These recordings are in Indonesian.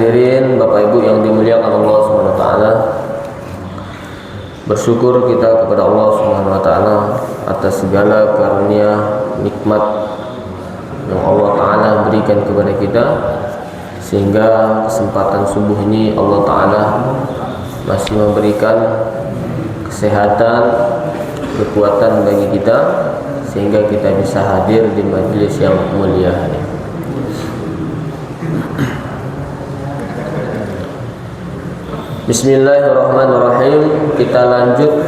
Hadirin Bapak Ibu yang dimuliakan Allah Subhanahu wa taala. Bersyukur kita kepada Allah Subhanahu wa taala atas segala karunia nikmat yang Allah taala berikan kepada kita, sehingga kesempatan subuh ini Allah taala masih memberikan kesehatan, kekuatan bagi kita sehingga kita bisa hadir di majelis yang mulia ini. Bismillahirrahmanirrahim. Kita lanjut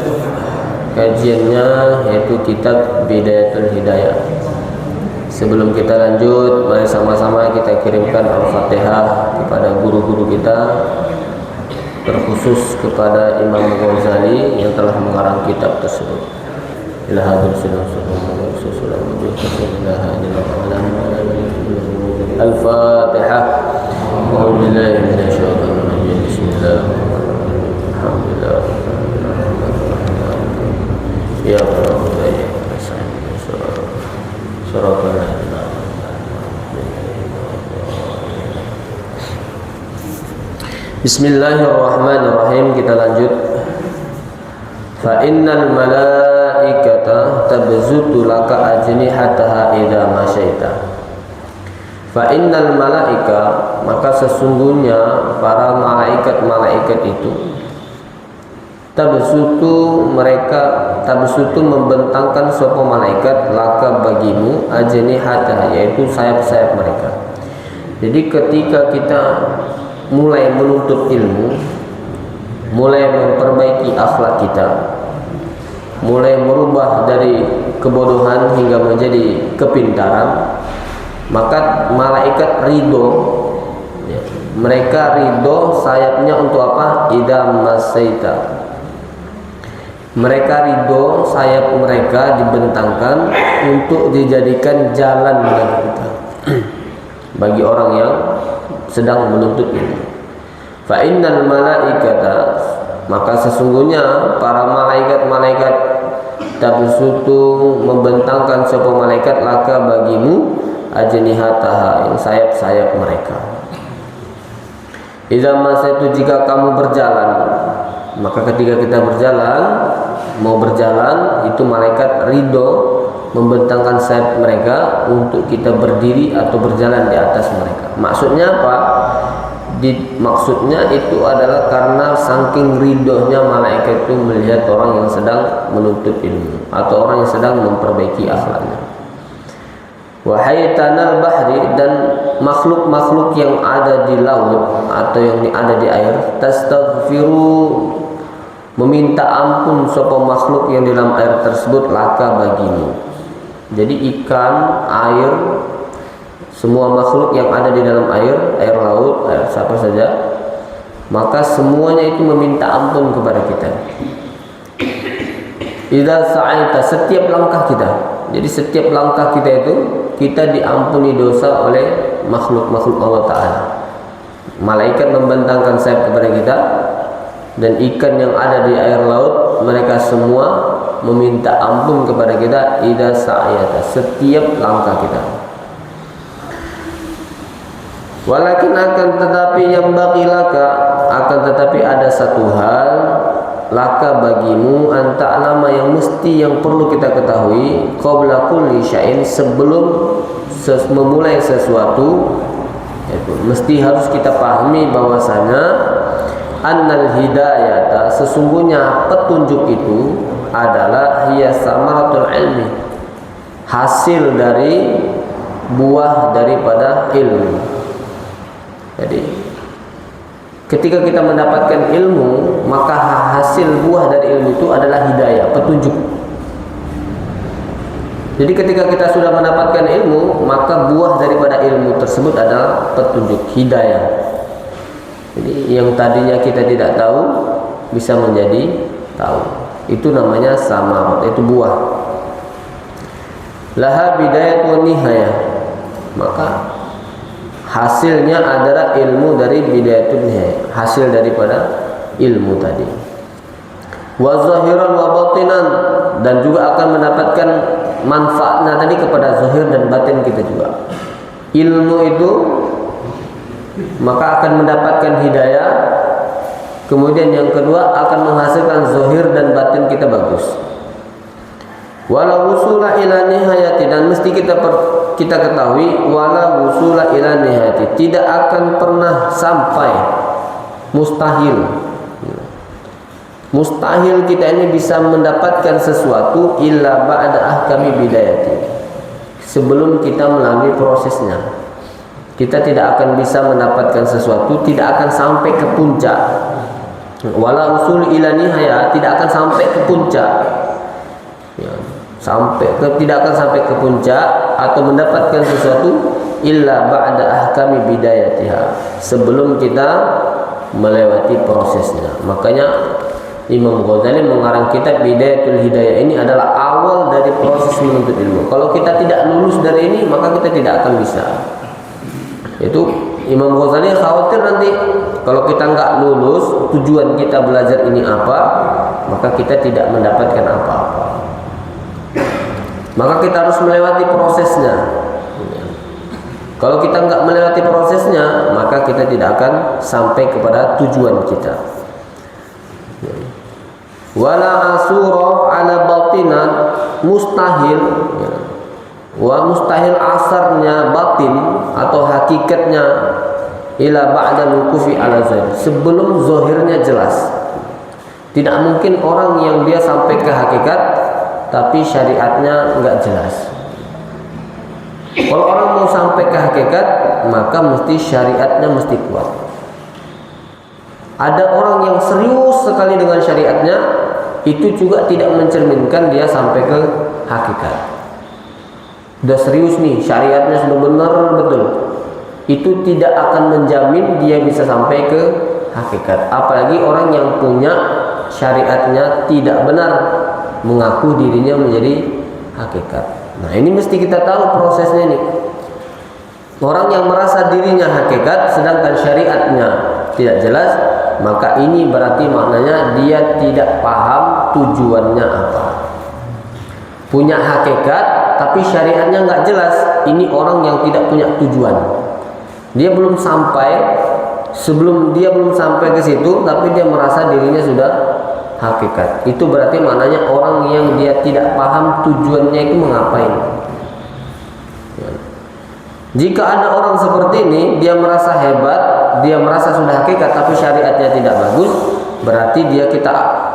kajiannya, yaitu kitab Bidayatul Hidayah. Sebelum kita lanjut, mari sama-sama kita kirimkan Al-Fatihah kepada guru-guru kita, terkhusus kepada Imam Ghazali yang telah mengarang kitab tersebut. Al-Fatihah. Ya Bismillahirrahmanirrahim. Kita lanjut. Fa innal malaikata tabzutu laka ajnihataha idza masyaita. Fa innal malaika, maka sesungguhnya para malaikat-malaikat itu tabsutu membentangkan sapa malaikat laka bagimu ajnihataha, yaitu sayap-sayap mereka. Jadi ketika kita mulai menuntut ilmu, mulai memperbaiki akhlak kita, mulai merubah dari kebodohan hingga menjadi kepintaran, maka malaikat ridho, mereka ridho sayapnya untuk apa? Idza masaita. Mereka ridho sayap mereka dibentangkan untuk dijadikan jalan bagi kita, bagi orang yang sedang menuntut ilmu. Fa innal malaikata, maka sesungguhnya para malaikat-malaikat tabsutu membentangkan sapa malaikat laka bagimu ajnihataha, yang sayap-sayap mereka. Idza masaitu, jika kamu berjalan, maka ketika kita mau berjalan itu malaikat ridho membentangkan sayap mereka untuk kita berdiri atau berjalan di atas mereka. Maksudnya apa? Maksudnya itu adalah karena saking ridhonya malaikat itu melihat orang yang sedang menuntut ilmu atau orang yang sedang memperbaiki akhlaknya. Wahai tanal bahri, dan makhluk-makhluk yang ada di laut atau yang ada di air, tastaghfiru, meminta ampun sapa makhluk yang di dalam air tersebut laka bagimu. Jadi ikan, air, semua makhluk yang ada di dalam air laut, air siapa saja, maka semuanya itu meminta ampun kepada kita. Idza sa'aita, setiap langkah kita. Jadi setiap langkah kita itu kita diampuni dosa oleh makhluk-makhluk Allah Ta'ala. Malaikat membentangkan sayap kepada kita, dan ikan yang ada di air laut, mereka semua meminta ampun kepada kita. Idza sa'aita, setiap langkah kita. Walakin, akan tetapi, yang bagilaka, akan tetapi ada satu hal laka bagimu, anta'lama, yang mesti, yang perlu kita ketahui, qabla kulli syai'in, sebelum memulai sesuatu, yaitu mesti harus kita pahami bahwasanya annal hidayata, sesungguhnya petunjuk itu adalah hiya samaratul ilmi, hasil dari buah daripada ilmu. Jadi ketika kita mendapatkan ilmu, maka hasil buah dari ilmu itu adalah hidayah, petunjuk. Jadi ketika kita sudah mendapatkan ilmu, maka buah daripada ilmu tersebut adalah petunjuk, hidayah. Jadi yang tadinya kita tidak tahu bisa menjadi tahu. Itu namanya samarat, itu buah. Laha bidayat wa nihayah, maka hasilnya adalah ilmu dari bidayatul nihayah, hasil daripada ilmu tadi. Wa zahiran wa batinan, dan juga akan mendapatkan manfaatnya tadi kepada zahir dan batin kita juga. Ilmu itu maka akan mendapatkan hidayah. Kemudian yang kedua akan menghasilkan zahir dan batin kita bagus. Wala wusula ila nihayati, dan mesti kita ketahui wala wusula ila nihayati, tidak akan pernah sampai, mustahil. Mustahil kita ini bisa mendapatkan sesuatu illa ba'da ahkami bidayati, sebelum kita melalui prosesnya. Kita tidak akan bisa mendapatkan sesuatu, tidak akan sampai ke puncak. Wala usul ila nihaya, tidak akan sampai ke puncak. Ya, tidak akan sampai ke puncak atau mendapatkan sesuatu illa ba'da ahkami bidayatiha, sebelum kita melewati prosesnya. Makanya Imam Ghazali mengarang kitab Bidayatul Hidayah, ini adalah awal dari proses menuntut ilmu. Kalau kita tidak lulus dari ini, maka kita tidak akan bisa. Itu Imam Ghazali khawatir nanti kalau kita nggak lulus, tujuan kita belajar ini apa, maka kita tidak mendapatkan apa-apa. Maka kita harus melewati prosesnya. Kalau kita nggak melewati prosesnya, maka kita tidak akan sampai kepada tujuan kita. Wala asura ala batinat, mustahil, wa mustahil asarnya batin atau hakikatnya ila ba'da lukufi ala zahir, sebelum zahirnya jelas. Tidak mungkin orang yang dia sampai ke hakikat tapi syariatnya enggak jelas. Kalau orang mau sampai ke hakikat, maka mesti syariatnya mesti kuat. Ada orang yang serius sekali dengan syariatnya, itu juga tidak mencerminkan dia sampai ke hakikat. Sudah serius nih, syariatnya sudah benar betul, itu tidak akan menjamin dia bisa sampai ke hakikat. Apalagi orang yang punya syariatnya tidak benar, mengaku dirinya menjadi hakikat. Nah, ini mesti kita tahu prosesnya nih. Orang yang merasa dirinya hakikat sedangkan syariatnya tidak jelas, maka ini berarti maknanya dia tidak paham tujuannya apa. Punya hakikat tapi syariatnya nggak jelas, ini orang yang tidak punya tujuan. Dia belum sampai, sebelum dia belum sampai ke situ, tapi dia merasa dirinya sudah hakikat. Itu berarti maknanya orang yang dia tidak paham tujuannya itu mengapain. Jika ada orang seperti ini, dia merasa hebat, dia merasa sudah hakikat, tapi syariatnya tidak bagus, berarti kita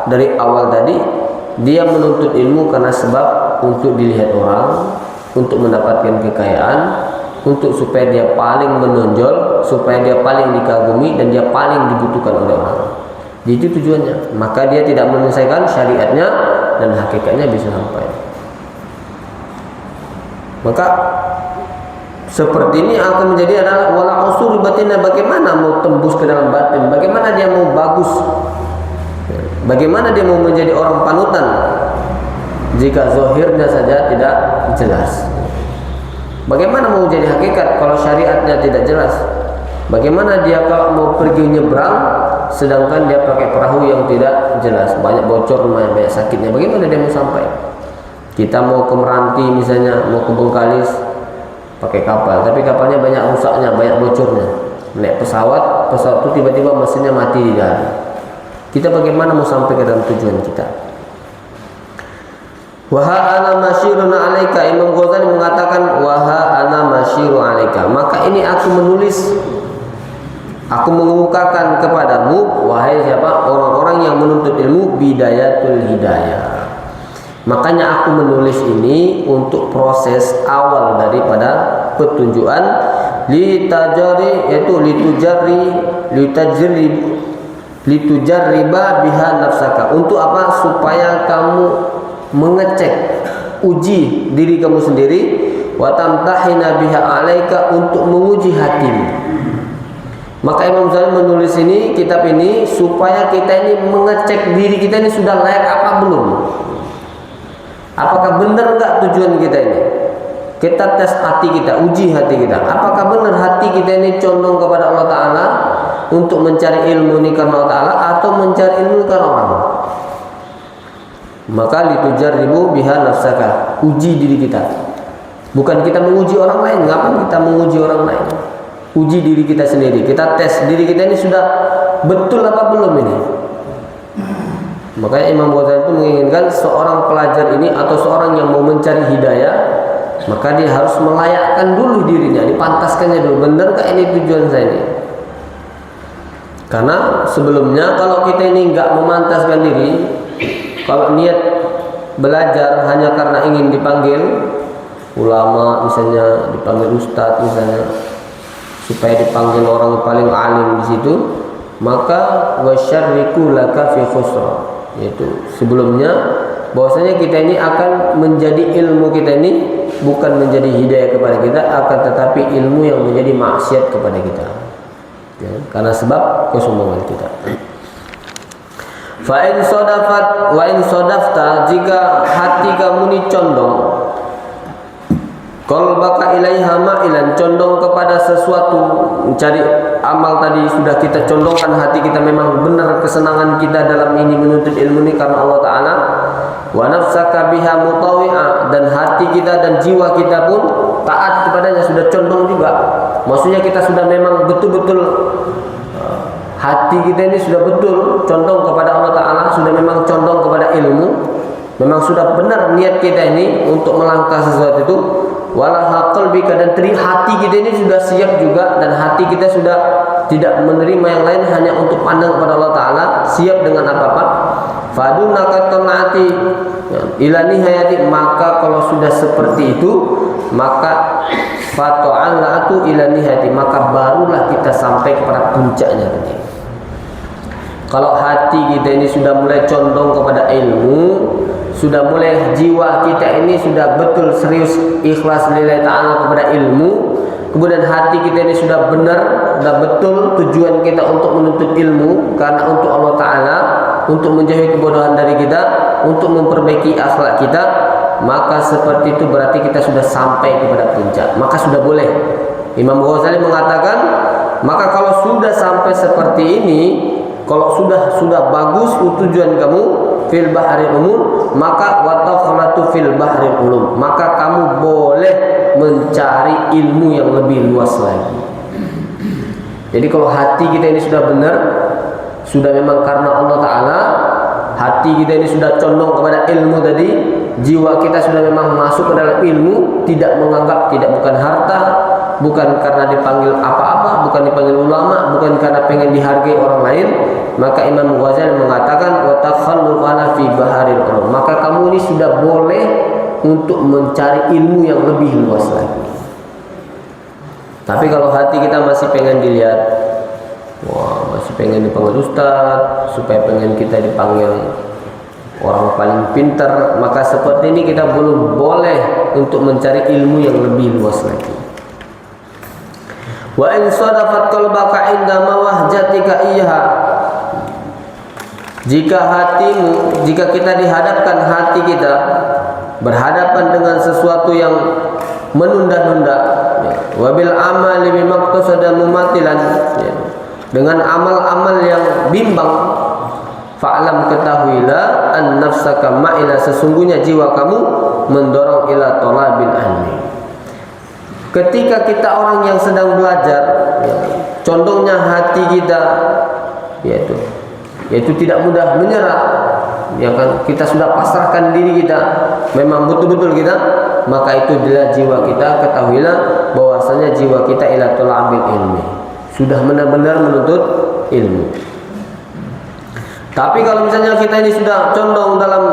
dari awal tadi dia menuntut ilmu karena sebab untuk dilihat orang, untuk mendapatkan kekayaan, untuk supaya dia paling menonjol, supaya dia paling dikagumi dan dia paling dibutuhkan oleh orang. Itu tujuannya. Maka dia tidak menyelesaikan syariatnya dan hakikatnya bisa sampai. Maka seperti ini akan menjadi adalah wala usur batinnya, bagaimana mau tembus ke dalam batin, bagaimana dia mau bagus, bagaimana dia mau menjadi orang panutan jika zahirnya saja tidak jelas. Bagaimana mau jadi hakikat kalau syariatnya tidak jelas? Bagaimana dia kalau mau pergi nyebrang sedangkan dia pakai perahu yang tidak jelas, banyak bocor, banyak sakitnya, bagaimana dia mau sampai? Kita mau ke Meranti misalnya, mau ke Bengkalis pakai kapal, tapi kapalnya banyak rusaknya, banyak bocornya. Naik pesawat itu tiba-tiba mesinnya mati di dalam. Kita bagaimana mau sampai ke dalam tujuan kita? Waha ana masyirun alaika, Imam Ghazali mengatakan waha ana masyiru alaika, maka ini aku menulis, aku mengemukakan kepadamu, wahai siapa? Orang-orang yang menuntut ilmu, bidayatul hidayah. Makanya aku menulis ini untuk proses awal daripada petunjukan, litajari, yaitu litujarriba biha nafsaka. Untuk apa? Supaya kamu mengecek, uji diri kamu sendiri, wa tamtahina biha alaika, untuk menguji hatimu. Maka Imam Ghazali menulis ini, kitab ini, supaya kita ini mengecek diri kita ini sudah layak apa belum. Apakah benar enggak tujuan kita ini? Kita tes hati kita, uji hati kita. Apakah benar hati kita ini condong kepada Allah Ta'ala untuk mencari ilmu ini karena Allah Ta'ala, atau mencari ilmu karena orang? Maka litujarribu biha nafsaka, uji diri kita. Bukan kita menguji orang lain. Ngapain kita menguji orang lain? uji diri kita sendiri, kita tes diri kita ini sudah betul apa belum ini. Makanya Imam Ghazali itu menginginkan seorang pelajar ini atau seorang yang mau mencari hidayah, maka dia harus melayakkan dulu dirinya, dipantaskannya dulu, benar gak ini tujuan saya ini. Karena sebelumnya kalau kita ini nggak memantaskan diri, kalau niat belajar hanya karena ingin dipanggil ulama, misalnya dipanggil ustadz misalnya, supaya dipanggil orang paling alim di situ, maka wasyarriku laka fi khusra, yaitu sebelumnya bahwasanya kita ini akan menjadi ilmu kita ini bukan menjadi hidayah kepada kita, akan tetapi ilmu yang menjadi maksiat kepada kita, ya, karena sebab kesombongan kita. Fa in sadafat wa in sadafta, jika hati kamu ini condong, qalbaka ilaiha ma'ilan, condong kepada sesuatu, mencari amal tadi sudah kita condongkan hati kita, memang benar kesenangan kita dalam ini menuntut ilmu ini karena Allah Ta'ala. Wa nafsaka biha mutawi'a, dan hati kita dan jiwa kita pun taat kepadanya, sudah condong juga. Maksudnya kita sudah memang betul-betul hati kita ini sudah betul condong kepada Allah Ta'ala, sudah memang condong kepada ilmu, memang sudah benar niat kita ini untuk melangkah sesuatu itu. Walaha qalbika, dan hati kita ini sudah siap juga, dan hati kita sudah tidak menerima yang lain, hanya untuk pandang kepada Allah Ta'ala, siap dengan apa-apa. Fadunaka tonati ila nihayati, maka kalau sudah seperti itu, maka fato'allatu ila nihayati, maka barulah kita sampai kepada puncaknya tadi. Kalau hati kita ini sudah mulai condong kepada ilmu, sudah mulai jiwa kita ini sudah betul serius ikhlas lillahi ta'ala kepada ilmu, kemudian hati kita ini sudah benar, sudah betul tujuan kita untuk menuntut ilmu karena untuk Allah Ta'ala, untuk menjauhi kebodohan dari kita, untuk memperbaiki akhlak kita, maka seperti itu berarti kita sudah sampai kepada puncak, maka sudah boleh. Imam Ghazali mengatakan, maka kalau sudah sampai seperti ini, kalau sudah bagus tujuan kamu fil bahril umum, maka wataqalatu fil bahril ulum, maka kamu boleh mencari ilmu yang lebih luas lagi. Jadi kalau hati kita ini sudah benar, sudah memang karena Allah Ta'ala, hati kita ini sudah condong kepada ilmu tadi, jiwa kita sudah memang masuk ke dalam ilmu, tidak menganggap, tidak bukan harta, bukan karena dipanggil apa-apa, bukan dipanggil ulama, bukan karena pengen dihargai orang lain, maka Imam Ghazali mengatakan wa takhalluqana fi baharil ulum, maka kamu ini sudah boleh untuk mencari ilmu yang lebih luas lagi. Tapi kalau hati kita masih pengen dilihat, wah, masih pengen dipanggil ustaz, supaya pengen kita dipanggil orang paling pintar, maka seperti ini kita belum boleh untuk mencari ilmu yang lebih luas lagi. Wa in sadafat qalbaka inda mawahjatika iyha, jika kita dihadapkan hati kita berhadapan dengan sesuatu yang menunda-nunda, ya, wabil amali bimaktasada mumatilan, ya, dengan amal-amal yang bimbang, fa'lam, ketahuilah, an nafsaka ma'ila, sesungguhnya jiwa kamu mendorong ila talabil ilmi. Ketika kita orang yang sedang belajar, ya, condongnya hati kita yaitu tidak mudah menyerah, ya kan, kita sudah pasrahkan diri kita, memang betul-betul kita, maka itu adalah jiwa kita, ketahuilah bahwasanya jiwa kita ila talabil ilmi, sudah benar-benar menuntut ilmu. Tapi kalau misalnya kita ini sudah condong dalam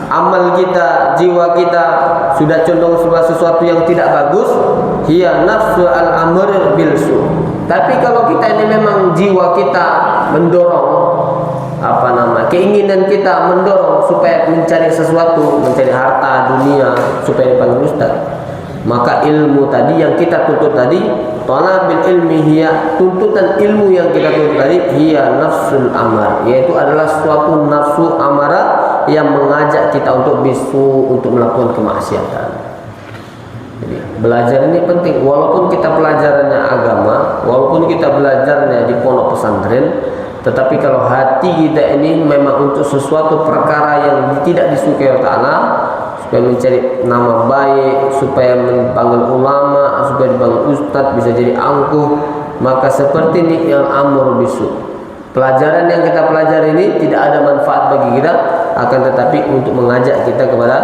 amal kita, jiwa kita sudah condong sesuatu yang tidak bagus, hiya nafsu al-amr bil su. Tapi kalau kita ini memang jiwa kita mendorong, keinginan kita mendorong supaya mencari sesuatu, mencari harta dunia supaya dipanggil ustaz, maka ilmu tadi yang kita tuntut tadi, talabil ilmi hiya, tuntutan ilmu yang kita tuntut tadi, hiya nafsul amar, yaitu adalah suatu nafsu amarah yang mengajak kita untuk bisu, untuk melakukan kemaksiatan. Jadi belajar ini penting, walaupun kita pelajarannya agama, walaupun kita belajarnya di pondok pesantren, tetapi kalau hati kita ini memang untuk sesuatu perkara yang tidak disukai Allah Ta'ala, supaya mencari nama baik, supaya dipanggil ulama, supaya dipanggil ustadz, bisa jadi angkuh, maka seperti ini yang amr bisu. Pelajaran yang kita pelajari ini tidak ada manfaat bagi kita, akan tetapi untuk mengajak kita kepada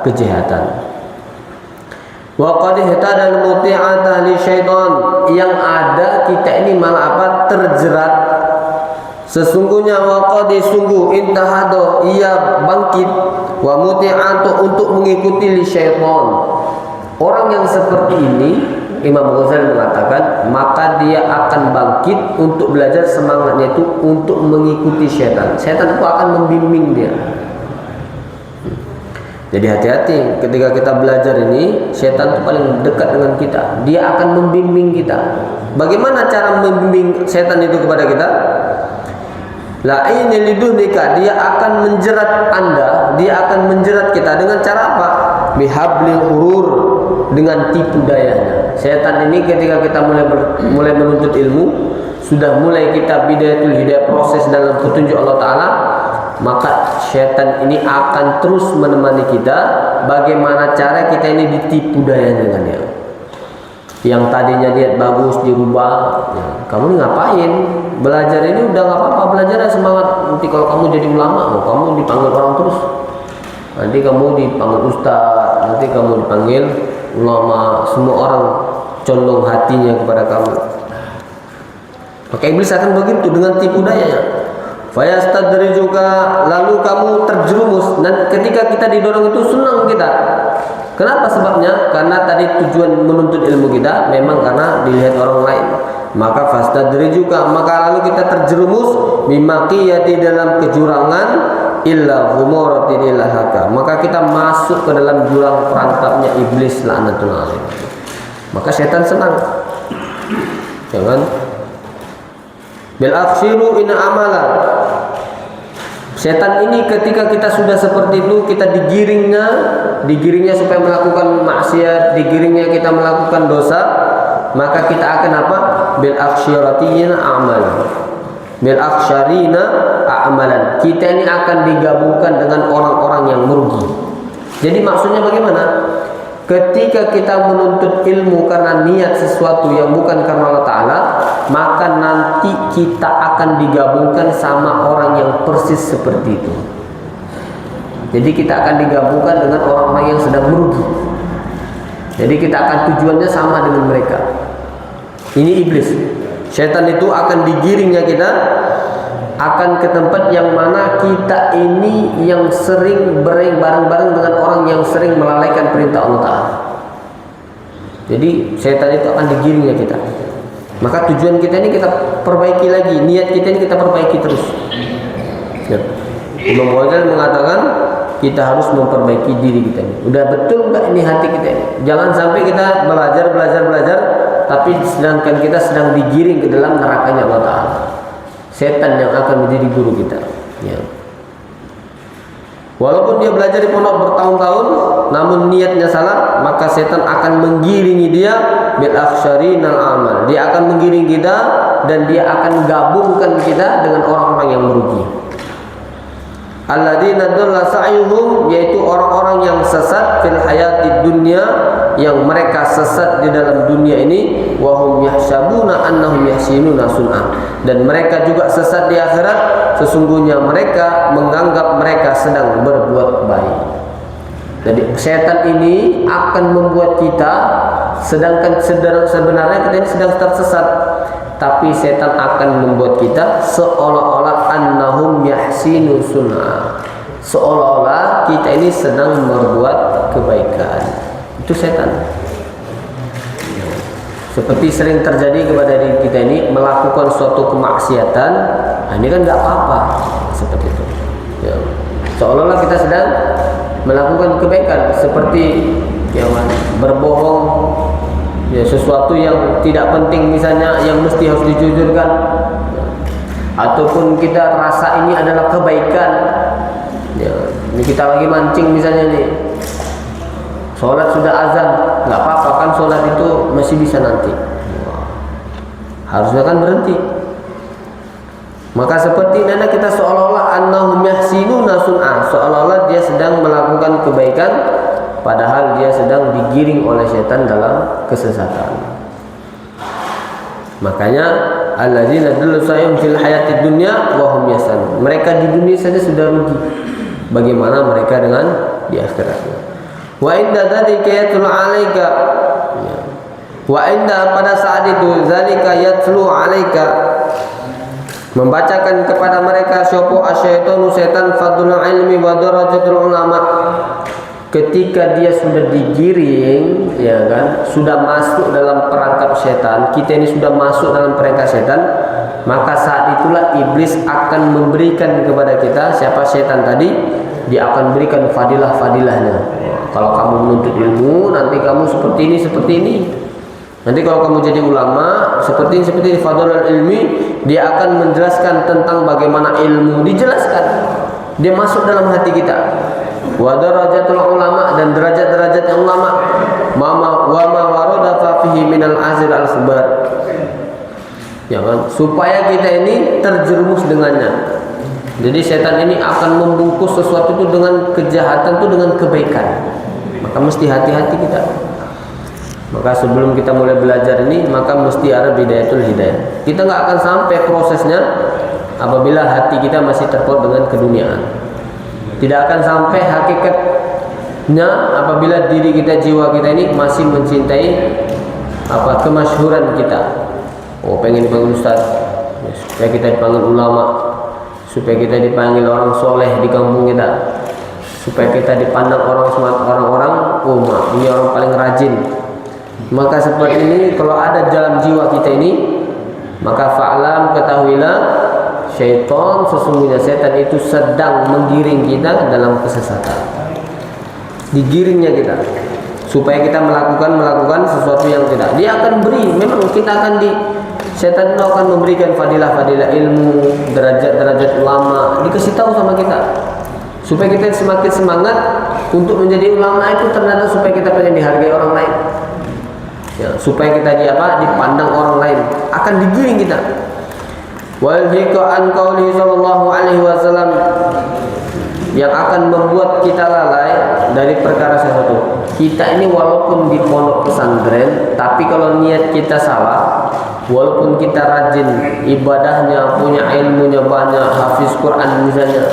kejahatan. Wa qad ihtada al-muti'ata li syaitan, yang ada kita ini malah apa? Terjerat. Sesungguhnya wa qad sungguh intahado, ia bangkit, wa muti'atu untuk mengikuti li syaitan. Orang yang seperti ini, Imam Ghazali mengatakan, maka dia akan bangkit untuk belajar, semangatnya itu untuk mengikuti syaitan. Syaitan itu akan membimbing dia. Jadi hati-hati ketika kita belajar ini, syaitan itu paling dekat dengan kita. Dia akan membimbing kita. Bagaimana cara membimbing syaitan itu kepada kita? La ini liduhnika, dia akan menjerat Anda, dia akan menjerat kita dengan cara apa? Bihablil urur, dengan tipu dayanya. Syaitan ini ketika kita mulai menuntut ilmu, sudah mulai kita bidayatul hidayah, proses dalam petunjuk Allah Ta'ala, maka syaitan ini akan terus menemani kita. Bagaimana cara kita ini ditipu daya dengannya. Yang tadinya lihat bagus dirubah, ya, kamu ini ngapain? Belajar ini udah nggak apa-apa, belajar semangat. Nanti kalau kamu jadi ulama, kamu dipanggil orang terus. Nanti kamu dipanggil ustaz, nanti kamu dipanggil ulama. Semua orang condong hatinya kepada kamu. Maka iblis akan begitu dengan tipu dayanya. Fayastadrijuka, lalu kamu terjerumus. Dan ketika kita didorong itu senang kita. Kenapa sebabnya? Karena tadi tujuan menuntut ilmu kita memang karena dilihat orang lain. Maka fastadrijuka, maka lalu kita terjerumus bimakiyati, dalam kejurangan, illa humuratin illa haka, maka kita masuk ke dalam jurang perantapnya iblis laknatullah alaih. Maka setan senang. Jangan bil aksiru in amalan. Setan ini ketika kita sudah seperti itu, kita digiringnya supaya melakukan maksiat, digiringnya kita melakukan dosa, maka kita akan apa? Bil aksiratina amalan. Bil aksyarina amalan. Kita ini akan digabungkan dengan orang-orang yang merugi. Jadi maksudnya bagaimana? Ketika kita menuntut ilmu karena niat sesuatu yang bukan karena Allah Ta'ala, maka nanti kita akan digabungkan sama orang yang persis seperti itu. Jadi kita akan digabungkan dengan orang-orang yang sedang merugi. Jadi kita akan tujuannya sama dengan mereka. Ini iblis. Syaitan itu akan digiringnya kita akan ke tempat yang mana kita ini yang sering bareng-bareng dengan orang yang sering melalaikan perintah Allah Ta'ala. Jadi syaitan itu akan digiringnya kita. Maka tujuan kita ini kita perbaiki lagi, niat kita ini kita perbaiki terus. Ya. Imam Ghazali mengatakan kita harus memperbaiki diri kita ini. Udah betul enggak ini hati kita ini? Jangan sampai kita belajar, tapi sedangkan kita sedang digiring ke dalam nerakanya Allah Ta'ala. Setan yang akan menjadi guru kita. Ya. Walaupun dia belajar di pondok bertahun-tahun, namun niatnya salah, maka setan akan menggiringi dia bil akhsyarinal amal. Dia akan menggiring kita dan dia akan gabungkan kita dengan orang-orang yang merugi. Alladzina dhalla sa'yuhum, yaitu orang-orang yang sesat fil hayatid dunya, yang mereka sesat di dalam dunia ini, wa hum yahsabuna annahum yahsinuna sun'a, dan mereka juga sesat di akhirat, sesungguhnya mereka menganggap mereka sedang berbuat baik. Jadi setan ini akan membuat kita, sedangkan sebenarnya kita ini sedang tersesat, tapi setan akan membuat kita seolah-olah annahum yahsinu sun'a, seolah-olah kita ini sedang berbuat kebaikan. Itu setan. Seperti sering terjadi kepada diri kita ini, melakukan suatu kemaksiatan, nah ini kan nggak apa-apa, seperti itu. Ya. Seolah-olah kita sedang melakukan kebaikan, seperti yang berbohong, ya, sesuatu yang tidak penting misalnya, yang mesti harus dijujurkan, ataupun kita rasa ini adalah kebaikan. Ya, ini kita lagi mancing misalnya nih. Sholat sudah azan, nggak apa-apa kan, sholat itu masih bisa nanti. Harusnya kan berhenti. Maka seperti nana kita seolah-olah annahum yahsinuna sun'a, seolah-olah dia sedang melakukan kebaikan, padahal dia sedang digiring oleh setan dalam kesesatan. Makanya alladzina dalla sa'yum fil hayatid dunya wa hum yahzanun. Mereka di dunia saja sudah rugi. Bagaimana mereka dengan di akhiratnya? Wa inda dzalika yatlu 'alaika. Wa inda pada saat itu zalika yatlu 'alaika membacakan kepada mereka syopo asyaitonu setan fadlul ilmi wa darajatul ulama. Ketika dia sudah digiring, ya kan, sudah masuk dalam perangkap setan, kita ini sudah masuk dalam perangkap setan, maka saat itulah iblis akan memberikan kepada kita, siapa setan tadi, dia akan berikan fadilah-fadilahnya. Kalau kamu menuntut ilmu, nanti kamu seperti ini, seperti ini. Nanti kalau kamu jadi ulama, seperti ini, fadlul ilmi, dia akan menjelaskan tentang bagaimana ilmu, dijelaskan. Dia masuk dalam hati kita. Wa darajatul ulama, dan derajat-derajat yang ulama, wa ma warada fihi minal azil al-khabar, ya kan, supaya kita ini terjerumus dengannya. Jadi setan ini akan membungkus sesuatu itu dengan kejahatan itu dengan kebaikan. Maka mesti hati-hati kita. Maka sebelum kita mulai belajar ini, maka mesti ada bidayatul hidayah. Kita nggak akan sampai prosesnya apabila hati kita masih terpaut dengan keduniaan. Tidak akan sampai hakikatnya apabila diri kita, jiwa kita ini masih mencintai kemasyhuran kita. Oh, pengen dipanggil ustaz, supaya kita dipanggil ulama, supaya kita dipanggil orang soleh di kampung kita, supaya kita dipandang orang-orang, oh ini orang paling rajin. Maka seperti ini, kalau ada dalam jiwa kita ini, maka fa'lam, ketahuilah, syaitan, sesungguhnya setan itu sedang menggiring kita dalam kesesatan. Digiringnya kita supaya kita melakukan sesuatu yang tidak. Dia akan beri, memang kita akan setan itu akan memberikan fadilah-fadilah ilmu, derajat-derajat ulama, dikasih tahu sama kita supaya kita semakin semangat untuk menjadi ulama itu. Ternyata supaya kita pengen dihargai orang lain, ya, supaya kita dipandang orang lain, akan digiring kita. Wal an qauli sallallahu alaihi wasallam, yang akan membuat kita lalai dari perkara sesuatu. Kita ini walaupun di pondok pesantren, tapi kalau niat kita salah, walaupun kita rajin ibadahnya, punya ilmunya banyak, hafiz Quran misalnya,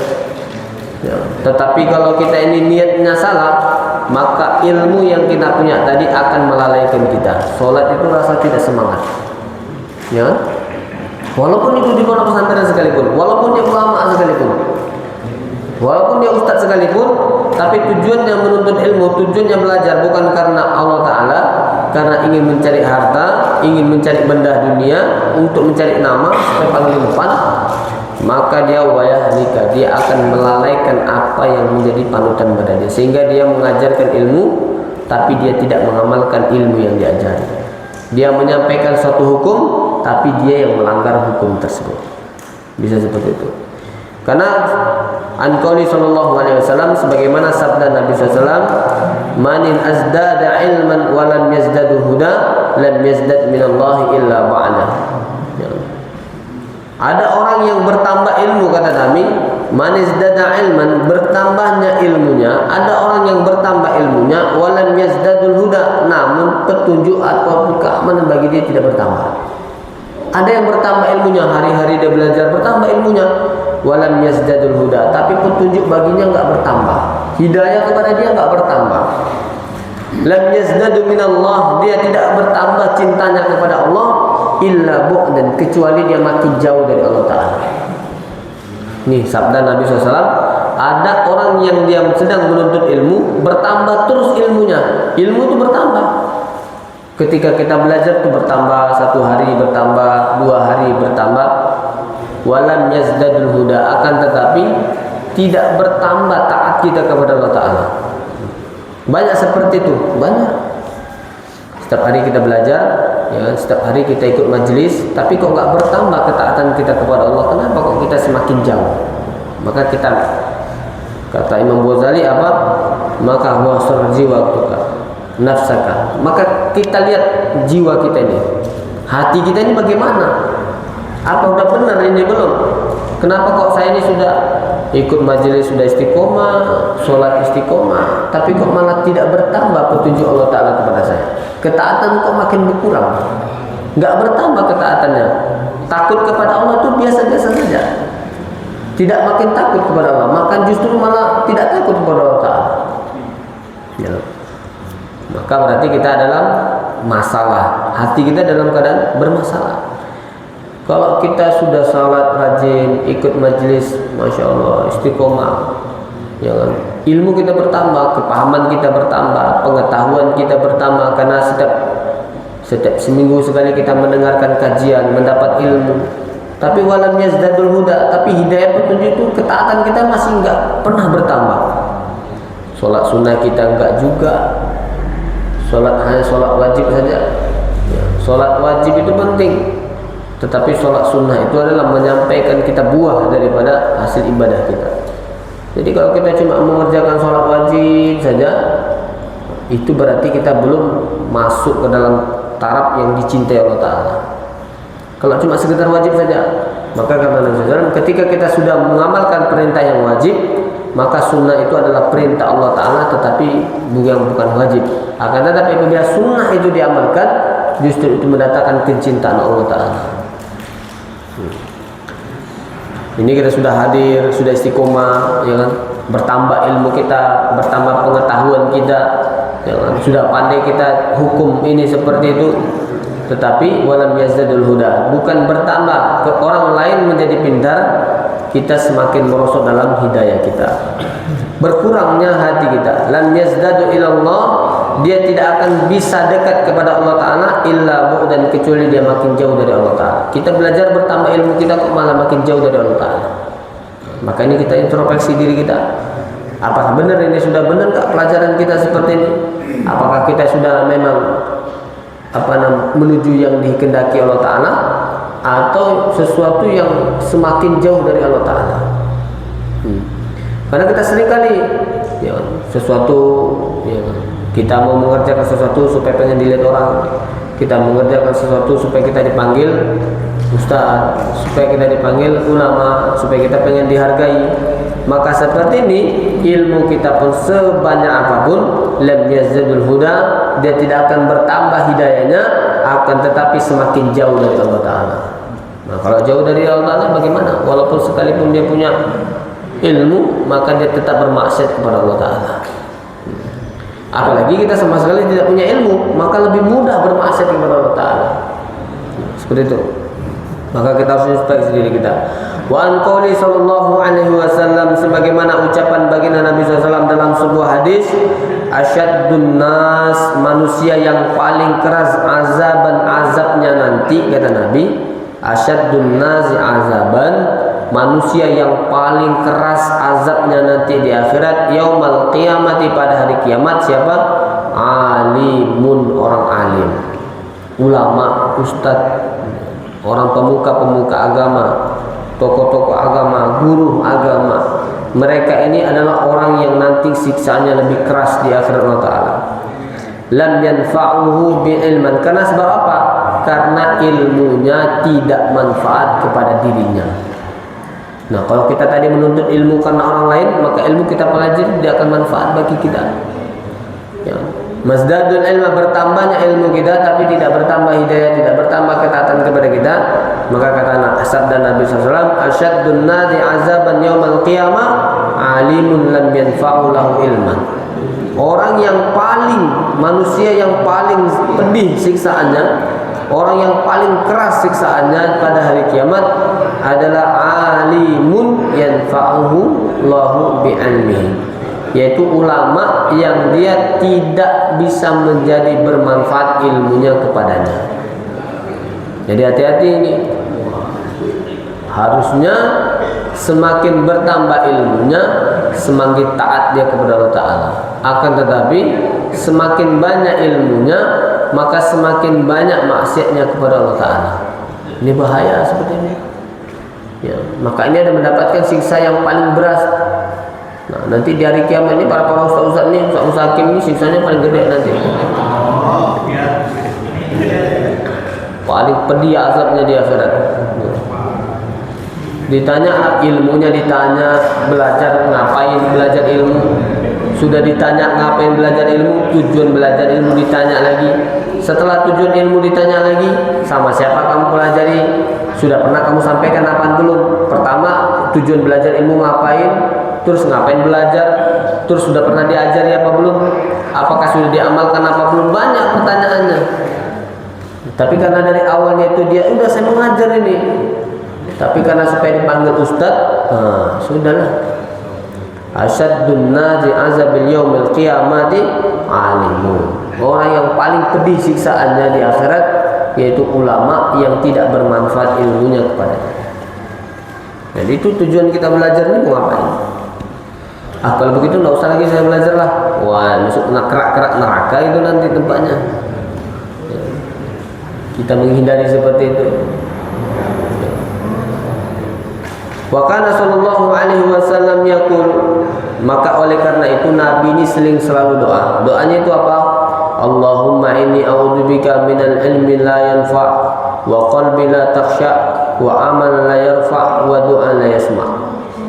ya, tetapi kalau kita ini niatnya salah, maka ilmu yang kita punya tadi akan melalaikan kita. Sholat itu rasa tidak semangat, ya. Walaupun itu di pondok pesantren sekalipun, walaupun dia ulama sekalipun, walaupun dia ustaz sekalipun, tapi tujuannya menuntut ilmu, tujuannya belajar bukan karena Allah Ta'ala, karena ingin mencari harta, ingin mencari benda dunia, untuk mencari nama supaya panggil depan, maka dia wayahnika, dia akan melalaikan apa yang menjadi panutan pada dia, sehingga dia mengajarkan ilmu tapi dia tidak mengamalkan ilmu yang diajari. Dia menyampaikan suatu hukum tapi dia yang melanggar hukum tersebut. Bisa seperti itu. Karena An-Qauli sallallahu alaihi wasallam, sebagaimana sabda Nabi sallallahu, "Manin azdada ilman wa lam yazdadu huda, lam yazdad minallahi illa ba'da." Ya. Ada orang yang bertambah ilmu, kata Nabi, "Man izdada ilman", bertambahnya ilmunya. Ada orang yang bertambah ilmunya, wa lam yazdadul huda, namun petunjuk atau keamanan bagi dia tidak bertambah. Ada yang bertambah ilmunya, hari-hari dia belajar, bertambah ilmunya, walam yazdadul huda, tapi petunjuk baginya enggak bertambah, hidayah kepada dia enggak bertambah. Lam yazdadu minallah, dia tidak bertambah cintanya kepada Allah, illa bu'dan, kecuali dia makin jauh dari Allah Ta'ala. Nih sabda Nabi SAW, ada orang yang dia sedang menuntut ilmu, bertambah terus ilmunya, ilmu itu bertambah. Ketika kita belajar itu bertambah, 1 hari bertambah, 2 hari bertambah, walam yazdadul huda, akan tetapi tidak bertambah taat kita kepada Allah Ta'ala. Banyak seperti itu, banyak. Setiap hari kita belajar, ya, setiap hari kita ikut majelis, tapi kok nggak bertambah ketaatan kita kepada Allah. Kenapa kok kita semakin jauh? Maka kita, kata Imam Ghazali apa? Maka huwa jiwa kita, nafsaka. Maka kita lihat jiwa kita ini, hati kita ini bagaimana. Apa udah benar ini belum? Kenapa kok saya ini sudah ikut majelis, sudah istiqomah, sholat istiqomah, tapi kok malah tidak bertambah petunjuk Allah Ta'ala kepada saya? Ketaatan kok makin berkurang, nggak bertambah ketaatannya. Takut kepada Allah itu biasa-biasa saja, tidak makin takut kepada Allah, maka justru malah tidak takut kepada Allah Ta'ala. Ya. Maka berarti kita dalam masalah, hati kita dalam keadaan bermasalah. Kalau kita sudah salat rajin, ikut majelis, masya Allah, istiqomah, ya kan? Ilmu kita bertambah, kepahaman kita bertambah, pengetahuan kita bertambah, karena setiap seminggu sekali kita mendengarkan kajian, mendapat ilmu. Tapi walam yazdadul huda, tapi hidayah petunjuk itu, ketaatan kita masih enggak pernah bertambah. Sholat sunnah kita enggak juga, hanya sholat wajib saja. Ya, sholat wajib itu penting, tetapi sholat sunnah itu adalah menyampaikan kita buah daripada hasil ibadah kita. Jadi kalau kita cuma mengerjakan sholat wajib saja, itu berarti kita belum masuk ke dalam taraf yang dicintai Allah Ta'ala. Kalau cuma sekedar wajib saja, maka kata Nabi SAW, ketika kita sudah mengamalkan perintah yang wajib, maka sunnah itu adalah perintah Allah Ta'ala, tetapi bukan wajib. Akan tetapi apabila sunnah itu diamalkan, justru itu mendatangkan kecintaan Allah Ta'ala. Ini kita sudah hadir, sudah istiqomah, ya kan? Bertambah ilmu kita, bertambah pengetahuan kita, ya kan? Sudah pandai kita hukum ini seperti itu. Tetapi walam yazdadul huda, bukan bertambah ke orang lain menjadi pintar, kita semakin merosot dalam hidayah kita. Berkurangnya hati kita, lam yazdadu ilallah, dia tidak akan bisa dekat kepada Allah Ta'ala illa bu'dan, kecuali dia makin jauh dari Allah Ta'ala. Kita belajar bertambah ilmu kita kok malah makin jauh dari Allah Ta'ala. Maka ini kita introspeksi diri kita. Apakah benar ini, sudah benar kah pelajaran kita seperti ini? Apakah kita sudah memang menuju yang dikehendaki Allah Ta'ala, atau sesuatu yang semakin jauh dari Allah Ta'ala? Karena kita seringkali ya, sesuatu ya, kita mau mengerjakan sesuatu supaya pengen dilihat orang, kita mengerjakan sesuatu supaya kita dipanggil ustaz, supaya kita dipanggil ulama, supaya kita pengen dihargai. Maka seperti ini ilmu kita pun sebanyak apapun, lam yazdadul huda, dia tidak akan bertambah hidayahnya, akan tetapi semakin jauh dari Allah Ta'ala. Nah, kalau jauh dari Allah Ta'ala bagaimana? Walaupun sekalipun dia punya ilmu, maka dia tetap bermaksiat kepada Allah Ta'ala. Apalagi kita sama sekali tidak punya ilmu, maka lebih mudah bermaksiat kepada Allah Ta'ala. Seperti itu. Maka kita harus introspeksi diri kita. Wa an qouli sallallahu alaihi wasallam, sebagaimana ucapan baginda Nabi SAW dalam sebuah hadis, asyaddun nas, manusia yang paling keras azabnya nanti, kata Nabi, asyaddun nasi azaban, manusia yang paling keras azabnya nanti di akhirat, yaumal qiyamati, pada hari kiamat, siapa? Alimun, orang alim, ulama, ustadz, orang pemuka agama, tokoh-tokoh agama, guru agama. Mereka ini adalah orang yang nanti siksanya lebih keras di akhirat Allah Ta'ala. Lam yanfa'uhu bi'ilman, karena sebab apa? Karena ilmunya tidak manfaat kepada dirinya. Nah, kalau kita tadi menuntut ilmu karena orang lain, maka ilmu kita pelajari tidak akan manfaat bagi kita. Ya. Mazdadul ilma, bertambahnya ilmu kita tapi tidak bertambah hidayah, tidak bertambah ketaatan kepada kita. Maka kata sabda Nabi SAW, asyaddun nadi azaban yaumal qiyamah alimun lam yanfa'u lahu ilman. Orang yang paling, manusia yang paling pedih siksaannya, orang yang paling keras siksaannya pada hari kiamat adalah alimun yanfa'uhu lahu bi'ilmihi, yaitu ulama yang dia tidak bisa menjadi bermanfaat ilmunya kepadanya. Jadi hati-hati ini. Harusnya semakin bertambah ilmunya, semakin taat dia kepada Allah Ta'ala. Akan tetapi semakin banyak ilmunya, maka semakin banyak maksiatnya kepada Allah Ta'ala. Ini bahaya seperti ini. Ya, maka ini ada mendapatkan siksa yang paling berat. Nah, nanti di hari kiamat ini para ustaz-ustaz ini, ustaz hakim ini siksanya paling gede nanti. Paling pedih azabnya di akhirat. Ditanya ilmunya, ditanya belajar ngapain belajar ilmu. Sudah ditanya ngapain belajar ilmu, tujuan belajar ilmu ditanya lagi. Setelah tujuan ilmu ditanya lagi, sama siapa kamu pelajari, sudah pernah kamu sampaikan apa belum. Pertama, tujuan belajar ilmu ngapain, terus ngapain belajar, terus sudah pernah diajari apa belum, apakah sudah diamalkan apa belum. Banyak pertanyaannya. Tapi karena dari awalnya itu dia udah saya mengajar ini, tapi karena supaya dipanggil ustaz, sudahlah. Asyaddun nazi azabil yaumil qiyamati alimun. Orang yang paling pedih siksaannya di akhirat yaitu ulama yang tidak bermanfaat ilmunya kepadanya. Jadi itu tujuan kita belajar ini mau ngapain? Kalau begitu nggak usah lagi saya belajar lah. Wah, masuk kerak-kerak neraka itu nanti tempatnya. Kita menghindari seperti itu. Wa kana sallallahu alaihi wasallam yaqul, maka oleh karena itu Nabi ini selalu doa. Doanya itu apa? Allahumma inni a'udzubika minal ilmi la yanfa' wa qalbi la takhsha wa amal la yarfa' wa du'a la yasma'.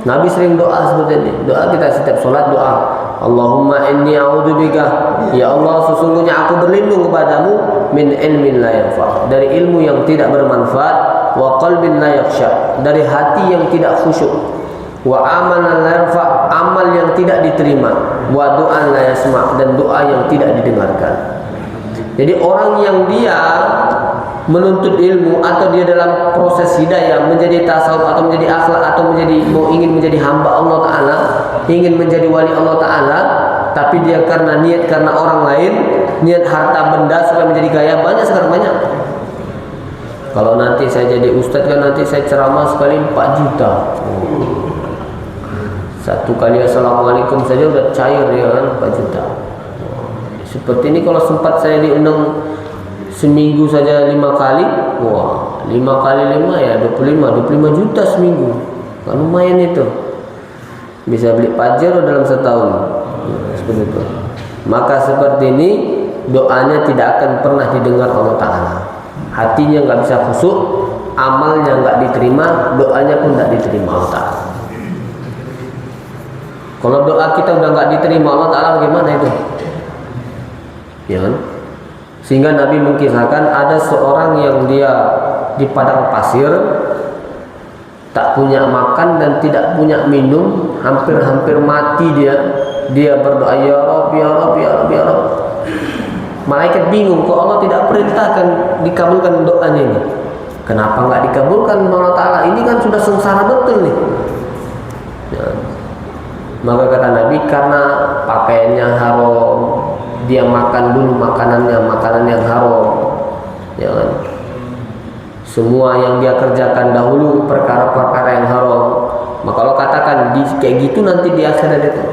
Nabi sering doa seperti ini. Doa kita setiap salat doa. Allahumma inni a'udzubika, ya Allah sesungguhnya aku berlindung kepadamu min ilmin la yanfa', dari ilmu yang tidak bermanfaat, wa qalbin la yakhsha, dari hati yang tidak khusyuk, wa amalan la yarfa', amal yang tidak diterima, wa du'an la yasma', dan doa yang tidak didengarkan. Jadi orang yang dia menuntut ilmu atau dia dalam proses hidayah menjadi tasawuf atau menjadi akhlak atau ingin menjadi hamba Allah Ta'ala, ingin menjadi wali Allah Ta'ala, tapi dia karena niat karena orang lain, niat harta benda supaya menjadi kaya, banyak sekarang banyak. Kalau nanti saya jadi ustadz kan nanti saya ceramah sekali 4 juta. Satu kali assalamualaikum saja udah cair ya kan, 4 juta. Seperti ini kalau sempat saya diundang seminggu saja 5 kali, wah 5 kali 5 ya 25 juta seminggu, kan lumayan itu, bisa beli Pajero dalam setahun, seperti itu. Maka seperti ini doanya tidak akan pernah didengar Allah Ta'ala, hatinya nggak bisa khusyuk, amalnya nggak diterima, doanya pun nggak diterima Allah Ta'ala. Kalau doa kita udah nggak diterima Allah Ta'ala, bagaimana itu? Ya kan? Sehingga Nabi mengkisahkan ada seorang yang dia di padang pasir, tak punya makan dan tidak punya minum, hampir-hampir mati dia. Dia berdoa, ya Rabb, ya Rabb, ya Rabb, ya Rabb. Malaikat bingung, kok Allah tidak perintahkan dikabulkan doanya ini? Kenapa nggak dikabulkan Allah Ta'ala? Ini kan sudah sengsara betul nih. Ya. Maka kata Nabi, karena pakaiannya haram, dia makan dulu makanan yang haram, ya kan? Semua yang dia kerjakan dahulu perkara-perkara yang haram. Maka kalau katakan kayak gitu nanti di akhirat itu,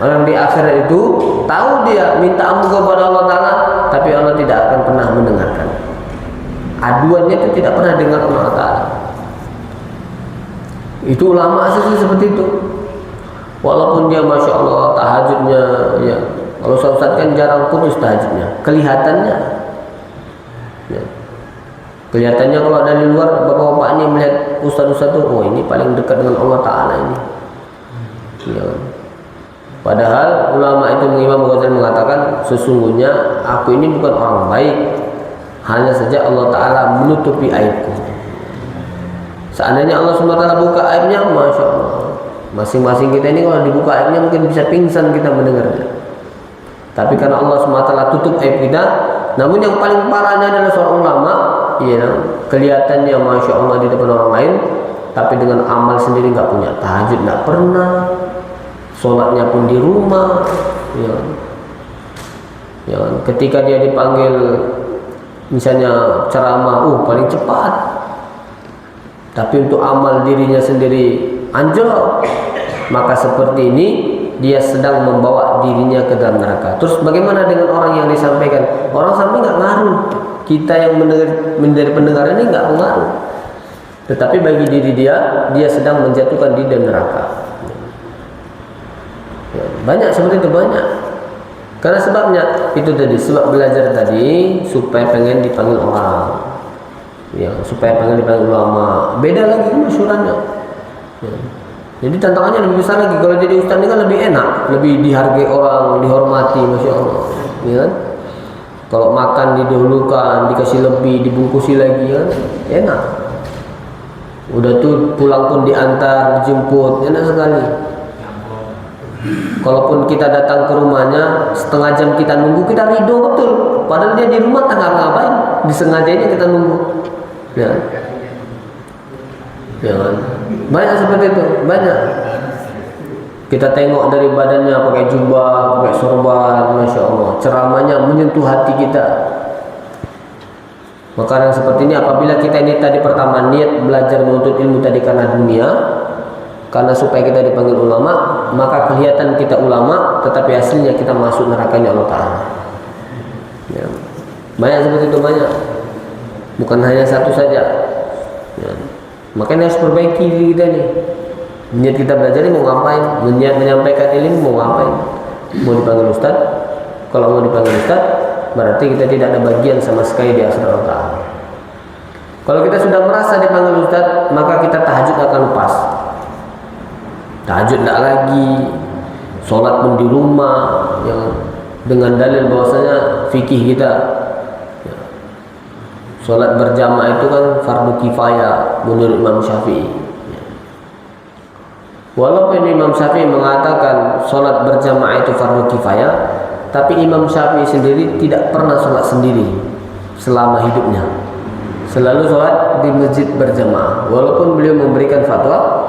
orang di akhirat itu tahu dia minta ampun kepada Allah Ta'ala, tapi Allah tidak akan pernah mendengarkan. Aduannya itu tidak pernah dengar Allah Ta'ala. Itu ulama asli seperti itu. Walaupun dia masya Allah tahajudnya, ya kalau Ustaz kan jarang putus tahajudnya, kelihatannya, ya. Kelihatannya kalau dari luar bapak-bapaknya melihat Ustaz-Ustaz itu, oh ini paling dekat dengan Allah Ta'ala ini, ya. Padahal ulama itu, Imam Ghazali mengatakan, sesungguhnya aku ini bukan orang baik, hanya saja Allah Ta'ala menutupi aibku. Seandainya Allah SWT buka aibnya, masya Allah, masing-masing kita ini kalau dibuka aibnya mungkin bisa pingsan kita mendengarnya. Tapi karena Allah SWT tutup aib kita. Namun yang paling parahnya adalah seorang ulama, ya, kelihatannya masya Allah di depan orang lain, tapi dengan amal sendiri nggak punya, tahajud nggak pernah, sholatnya pun di rumah, ya. Ya, ketika dia dipanggil misalnya ceramah, paling cepat, tapi untuk amal dirinya sendiri anjlok. Maka seperti ini dia sedang membawa dirinya ke dalam neraka. Terus bagaimana dengan orang yang disampaikan? Orang sampai nggak ngaruh. Kita yang mendengar pendengaran ini nggak ngaruh. Tetapi bagi diri dia sedang menjatuhkan diri dalam neraka. Ya, banyak seperti itu, banyak. Karena sebabnya itu tadi, sebab belajar tadi supaya pengen dipanggil orang. ya, supaya dipanggil ulama. Beda lagi kemasyhurannya. Ya. Jadi tantangannya lebih besar lagi. Kalau jadi ustaz ini kan lebih enak, lebih dihargai orang, dihormati, masya Allah. Ya kan? Kalau makan didahulukan, dikasih lebih, dibungkusi lagi, kan enak. Udah tuh pulang pun diantar, dijemput, enak sekali. Kalaupun kita datang ke rumahnya, setengah jam kita nunggu, kita ridho betul. Padahal dia di rumah tak ngapain, disengajanya kita nunggu. Ya. Jangan. Banyak seperti itu, banyak. Kita tengok dari badannya pakai jubah, pakai sorban, masya Allah. Ceramahnya menyentuh hati kita. Maka yang seperti ini, apabila kita ini tadi pertama niat belajar menuntut ilmu tadi karena dunia, karena supaya kita dipanggil ulama, maka kelihatan kita ulama, tetapi hasilnya kita masuk nerakanya Allah Ta'ala. Ya. Banyak seperti itu, banyak. Bukan hanya satu saja. Ya. Makanya harus perbaiki diri kita nih. Niat kita belajar ini mau ngapain? Niat menyampaikan ilmu mau ngapain? Mau dipanggil ustaz? Kalau mau dipanggil ustaz, berarti kita tidak ada bagian sama sekali di akhirat Allah Ta'ala. Kalau kita sudah merasa dipanggil ustaz, maka kita tahajud akan lepas. Tahajud tidak lagi, sholat pun di rumah, yang dengan dalil bahwasanya fikih kita, ya, sholat berjamaah itu kan fardu kifayah menurut Imam Syafi'i. Ya. Walaupun Imam Syafi'i mengatakan sholat berjamaah itu fardu kifayah, tapi Imam Syafi'i sendiri tidak pernah sholat sendiri selama hidupnya. Selalu sholat di masjid berjamaah. Walaupun beliau memberikan fatwa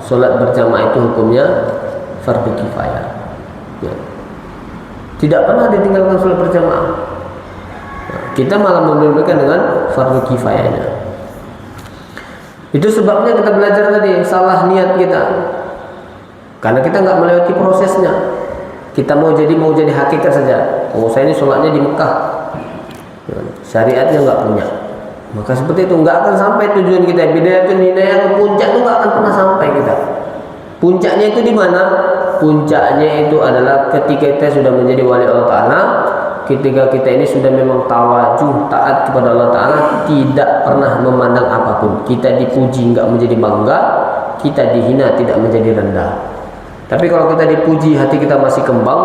sholat berjamaah itu hukumnya fardu kifayah. Ya. Tidak pernah ditinggalkan sholat berjamaah. Nah, kita malah memberikan dengan fardu kifayahnya. Itu sebabnya kita belajar tadi salah niat kita. Karena kita nggak melewati prosesnya. Kita mau jadi hakikat saja. Oh, saya ini sholatnya di Mekah. Ya. Syariatnya nggak punya. Maka seperti itu nggak akan sampai tujuan kita. Bidayatun hidayah ke puncak itu nggak akan pernah sampai kita. Puncaknya itu di mana? Puncaknya itu adalah ketika kita sudah menjadi wali Allah Ta'ala, ketika kita ini sudah memang tawajuh taat kepada Allah Ta'ala, tidak pernah memandang apapun. Kita dipuji nggak menjadi bangga, kita dihina tidak menjadi rendah. Tapi kalau kita dipuji hati kita masih kembang,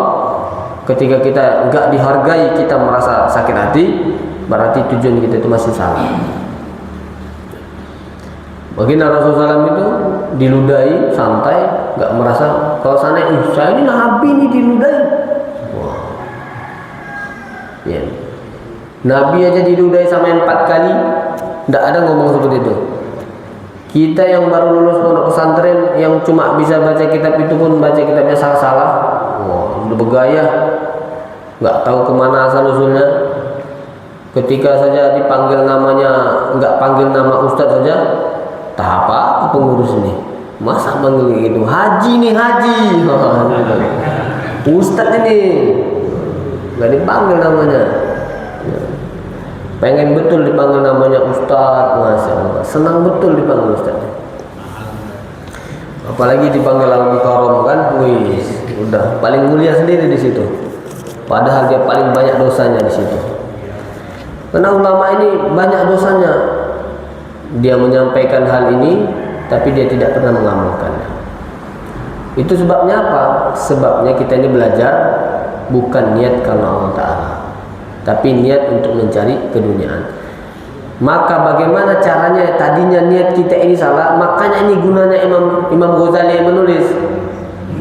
ketika kita nggak dihargai kita merasa sakit hati, berarti tujuan kita itu masih salah. Baginda Rasulullah SAW itu diludahi santai, nggak merasa kalau sana saya ini Nabi ini diludahi. Wah. Ya. Nabi aja diludahi sampai 4 kali, nggak ada ngomong seperti itu. Kita yang baru lulus pondok pesantren yang cuma bisa baca kitab itu pun baca kitabnya salah-salah. Wah, udah bergaya, nggak tahu kemana asal usulnya. Ketika saja dipanggil namanya, nggak panggil nama ustadz saja, tak apa pengurus ini, masa panggil gitu, haji nih haji, ustadz ini nggak dipanggil namanya. Ya. Pengen betul dipanggil namanya ustadz, masya Allah, senang betul dipanggil ustadz. Apalagi dipanggil al-mukarram kan, wih, udah paling mulia sendiri di situ. Padahal dia paling banyak dosanya di situ. Karena ulama ini banyak dosanya. Dia menyampaikan hal ini, tapi dia tidak pernah mengamalkannya. Itu sebabnya apa? Sebabnya kita ini belajar bukan niat karena Allah Ta'ala, tapi niat untuk mencari keduniaan. Maka bagaimana caranya? Tadinya niat kita ini salah, makanya ini gunanya Imam Ghazali yang menulis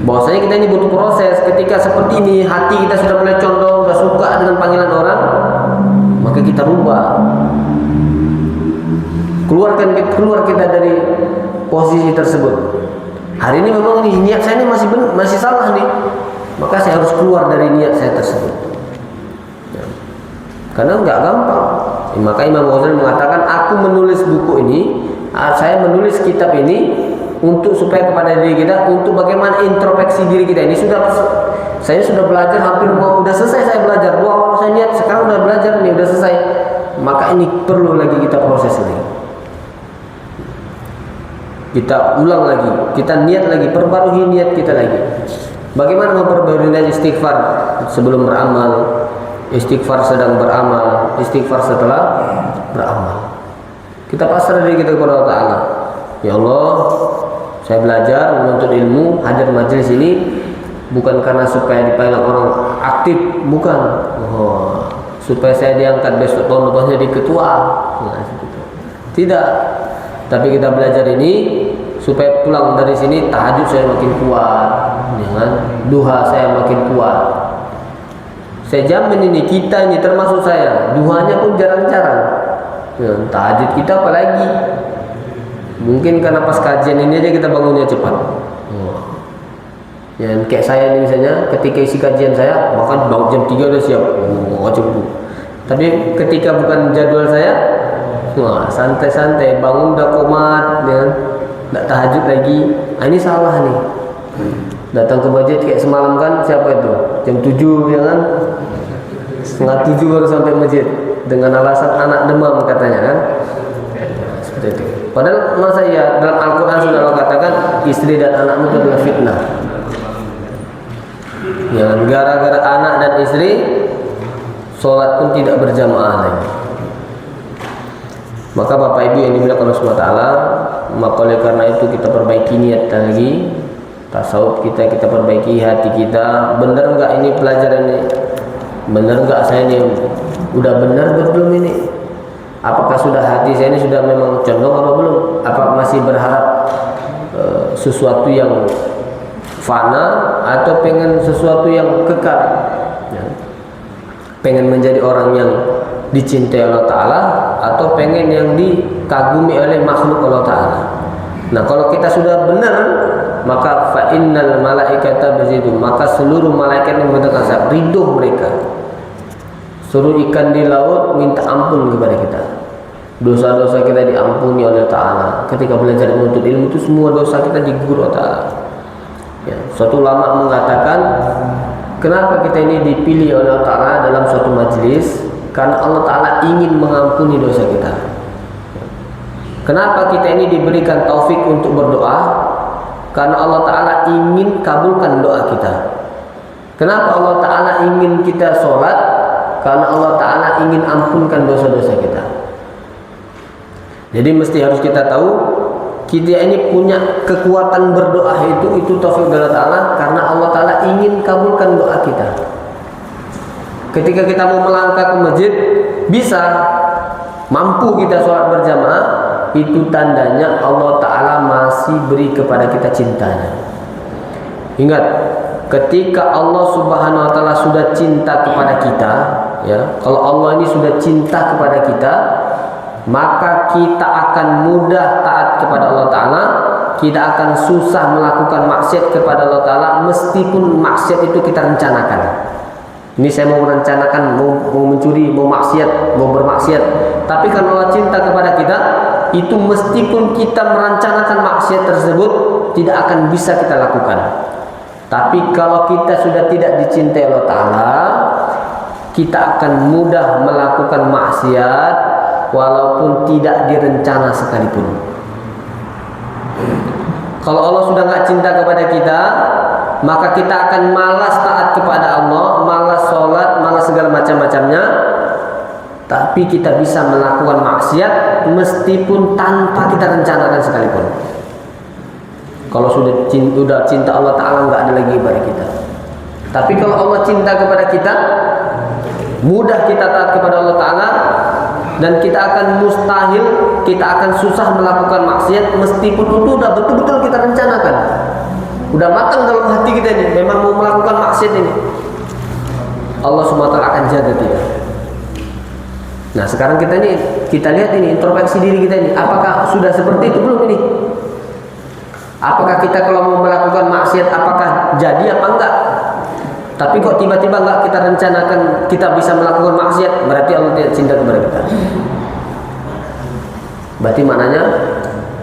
bahwasanya kita ini butuh proses. Ketika seperti ini hati kita sudah mulai condong, sudah suka dengan panggilan orang, maka kita rubah, keluar kita dari posisi tersebut. Hari ini memang nih niat saya ini masih salah nih, maka saya harus keluar dari niat saya tersebut. Ya. Karena nggak gampang. Maka Imam Ghazali mengatakan, aku menulis buku ini, saya menulis kitab ini untuk supaya kepada diri kita, untuk bagaimana introspeksi diri kita ini. Saya sudah belajar hampir udah selesai saya belajar. Wah, saya niat sekarang udah belajar nih, udah selesai. Maka ini perlu lagi kita proses lagi. Kita ulang lagi, kita niat lagi, perbarui niat kita lagi. Bagaimana memperbarui niat? Istighfar sebelum beramal, istighfar sedang beramal, istighfar setelah beramal. Kita pasrah diri kita kepada Allah Ta'ala. Ya Allah, saya belajar menuntut ilmu, hadir majelis ini bukan karena supaya dipandang orang aktif, bukan. Supaya saya diangkat besok tahun depan jadi ketua. Nah, tidak. Tapi kita belajar ini supaya pulang dari sini tahajud saya makin kuat, jangan duha saya makin kuat. Saya jamin ini kita ini termasuk saya, duhanya pun jarang-jarang. Ya, tahajud kita apalagi. Mungkin karena pas kajian ini aja kita bangunnya cepat. Ya, kayak saya ini misalnya ketika isi kajian saya bahkan bangun jam 3 udah siap. Tapi ketika bukan jadwal saya, wah, santai-santai bangun udah komat ya. Nggak tahajud lagi. Nah, ini salah nih. Datang ke masjid kayak semalam kan siapa itu? Jam 7 ya kan? Setengah 7 baru sampai masjid dengan alasan anak demam katanya kan? Seperti itu. Padahal masa ya dalam Al-Quran sudah Allah katakan istri dan anakmu itu adalah fitnah. Ya, gara-gara anak dan istri sholat pun tidak berjamaah lagi. Maka Bapak Ibu yang dimuliakan Allah SWT, maka oleh karena itu kita perbaiki niat lagi, tasawuf kita perbaiki hati kita. Benar enggak ini pelajaran ini? Benar enggak saya ini udah benar belum ini? Apakah sudah hati saya ini sudah memang condong apa belum? Apa masih berharap sesuatu yang fana atau pengen sesuatu yang kekal? Ya. Pengen menjadi orang yang dicintai Allah Ta'ala atau pengen yang dikagumi oleh makhluk Allah Ta'ala. Nah, kalau kita sudah benar, maka fa innal malaikata bazidu, maka seluruh malaikat yang mengatakan ridho mereka. Suruh ikan di laut minta ampun kepada kita. Dosa-dosa kita diampuni oleh Allah Ta'ala. Ketika belajar menuntut ilmu itu semua dosa kita digugur oleh Ta'ala. Ya, suatu ulama mengatakan, kenapa kita ini dipilih oleh Allah Ta'ala dalam suatu majelis? Karena Allah Ta'ala ingin mengampuni dosa kita. Kenapa kita ini diberikan taufik untuk berdoa? Karena Allah Ta'ala ingin kabulkan doa kita. Kenapa Allah Ta'ala ingin kita sholat? Karena Allah Ta'ala ingin ampunkan dosa-dosa kita. Jadi mesti harus kita tahu, kita ini punya kekuatan berdoa itu taufik dari Allah Ta'ala. Karena Allah Ta'ala ingin kabulkan doa kita. Ketika kita mau melangkah ke masjid, bisa mampu kita sholat berjamaah, itu tandanya Allah Ta'ala masih beri kepada kita cintanya. Ingat, ketika Allah Subhanahu Wa Ta'ala sudah cinta kepada kita, ya, kalau Allah ini sudah cinta kepada kita, maka kita akan mudah taat kepada Allah Ta'ala. Kita akan susah melakukan maksiat kepada Allah Ta'ala, meskipun maksiat itu kita rencanakan. Ini saya mau merencanakan, mau mencuri, mau maksiat, mau bermaksiat. Tapi kalau Allah cinta kepada kita, itu meskipun kita merencanakan maksiat tersebut, tidak akan bisa kita lakukan. Tapi kalau kita sudah tidak dicintai Allah Ta'ala, kita akan mudah melakukan maksiat walaupun tidak direncana sekalipun. Kalau Allah sudah nggak cinta kepada kita, maka kita akan malas taat kepada Allah, malas sholat, malas segala macam-macamnya. Tapi kita bisa melakukan maksiat meskipun tanpa kita rencanakan sekalipun. Kalau sudah cinta Allah Ta'ala, nggak ada lagi kepada kita. Tapi kalau Allah cinta kepada kita, mudah kita taat kepada Allah Ta'ala, dan kita akan mustahil, kita akan susah melakukan maksiat meskipun itu udah betul-betul kita rencanakan. Udah matang dalam hati kita ini, memang mau melakukan maksiat ini. Allah SWT akan jaga kita. Nah, sekarang kita lihat ini introspeksi diri kita ini, apakah sudah seperti itu belum ini? Apakah kita kalau mau melakukan maksiat, apakah jadi apa enggak? Tapi kok tiba-tiba enggak kita rencanakan kita bisa melakukan maksiat, berarti Allah tidak cinta kepada kita. Berarti maknanya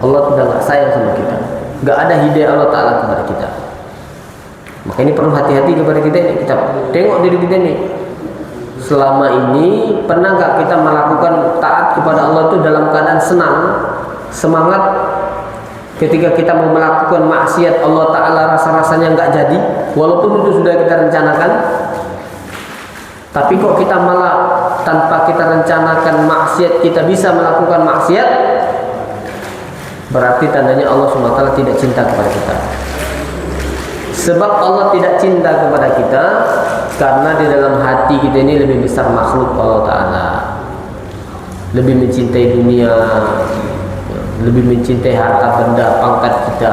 Allah sudah enggak sayang sama kita. Enggak ada hidayah Allah Ta'ala kepada kita. Maka ini perlu hati-hati kepada kita ini. Kita tengok diri kita ini. Selama ini pernah enggak kita melakukan taat kepada Allah itu dalam keadaan senang, semangat? Ketika kita mau melakukan maksiat, Allah Ta'ala rasa-rasanya enggak jadi, walaupun itu sudah kita rencanakan. Tapi kok kita malah tanpa kita rencanakan maksiat, kita bisa melakukan maksiat, berarti tandanya Allah SWT tidak cinta kepada kita. Sebab Allah tidak cinta kepada kita karena di dalam hati kita ini lebih besar makhluk Allah Ta'ala, lebih mencintai dunia, lebih mencintai harta benda, pangkat kita.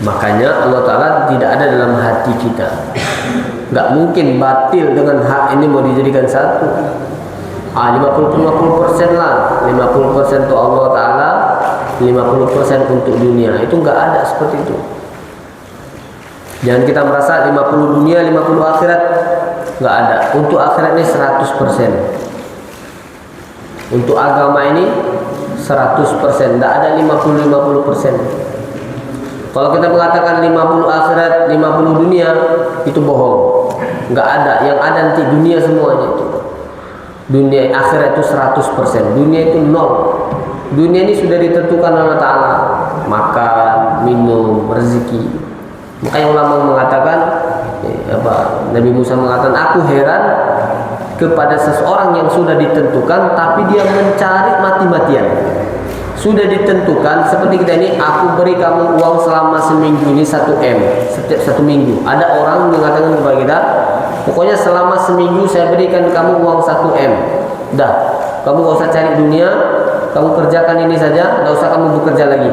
Makanya Allah Ta'ala tidak ada dalam hati kita. Gak mungkin batil dengan hak ini mau dijadikan satu. 50% lah, 50% untuk Allah Ta'ala, 50% untuk dunia. Itu gak ada seperti itu. Jangan kita merasa 50 dunia, 50 akhirat. Gak ada. Untuk akhirat ini 100%. Untuk agama ini 100%. Gak ada 50-50%. Kalau kita mengatakan 50 akhirat, 50 dunia, itu bohong. Gak ada. Yang ada nanti dunia semuanya itu. Dunia akhirat itu 100%. Dunia itu 0. Dunia ini sudah ditentukan oleh Allah Ta'ala. Makan, minum, rezeki. Makanya ulama mengatakan, Nabi Musa mengatakan, aku heran kepada seseorang yang sudah ditentukan tapi dia mencari mati-matian. Sudah ditentukan seperti kita ini, aku beri kamu uang selama seminggu ini 1M setiap 1 minggu. Ada orang mengatakan kepada kita, pokoknya selama seminggu saya berikan kamu uang 1M. Dah, kamu gak usah cari dunia, kamu kerjakan ini saja, gak usah kamu bekerja lagi.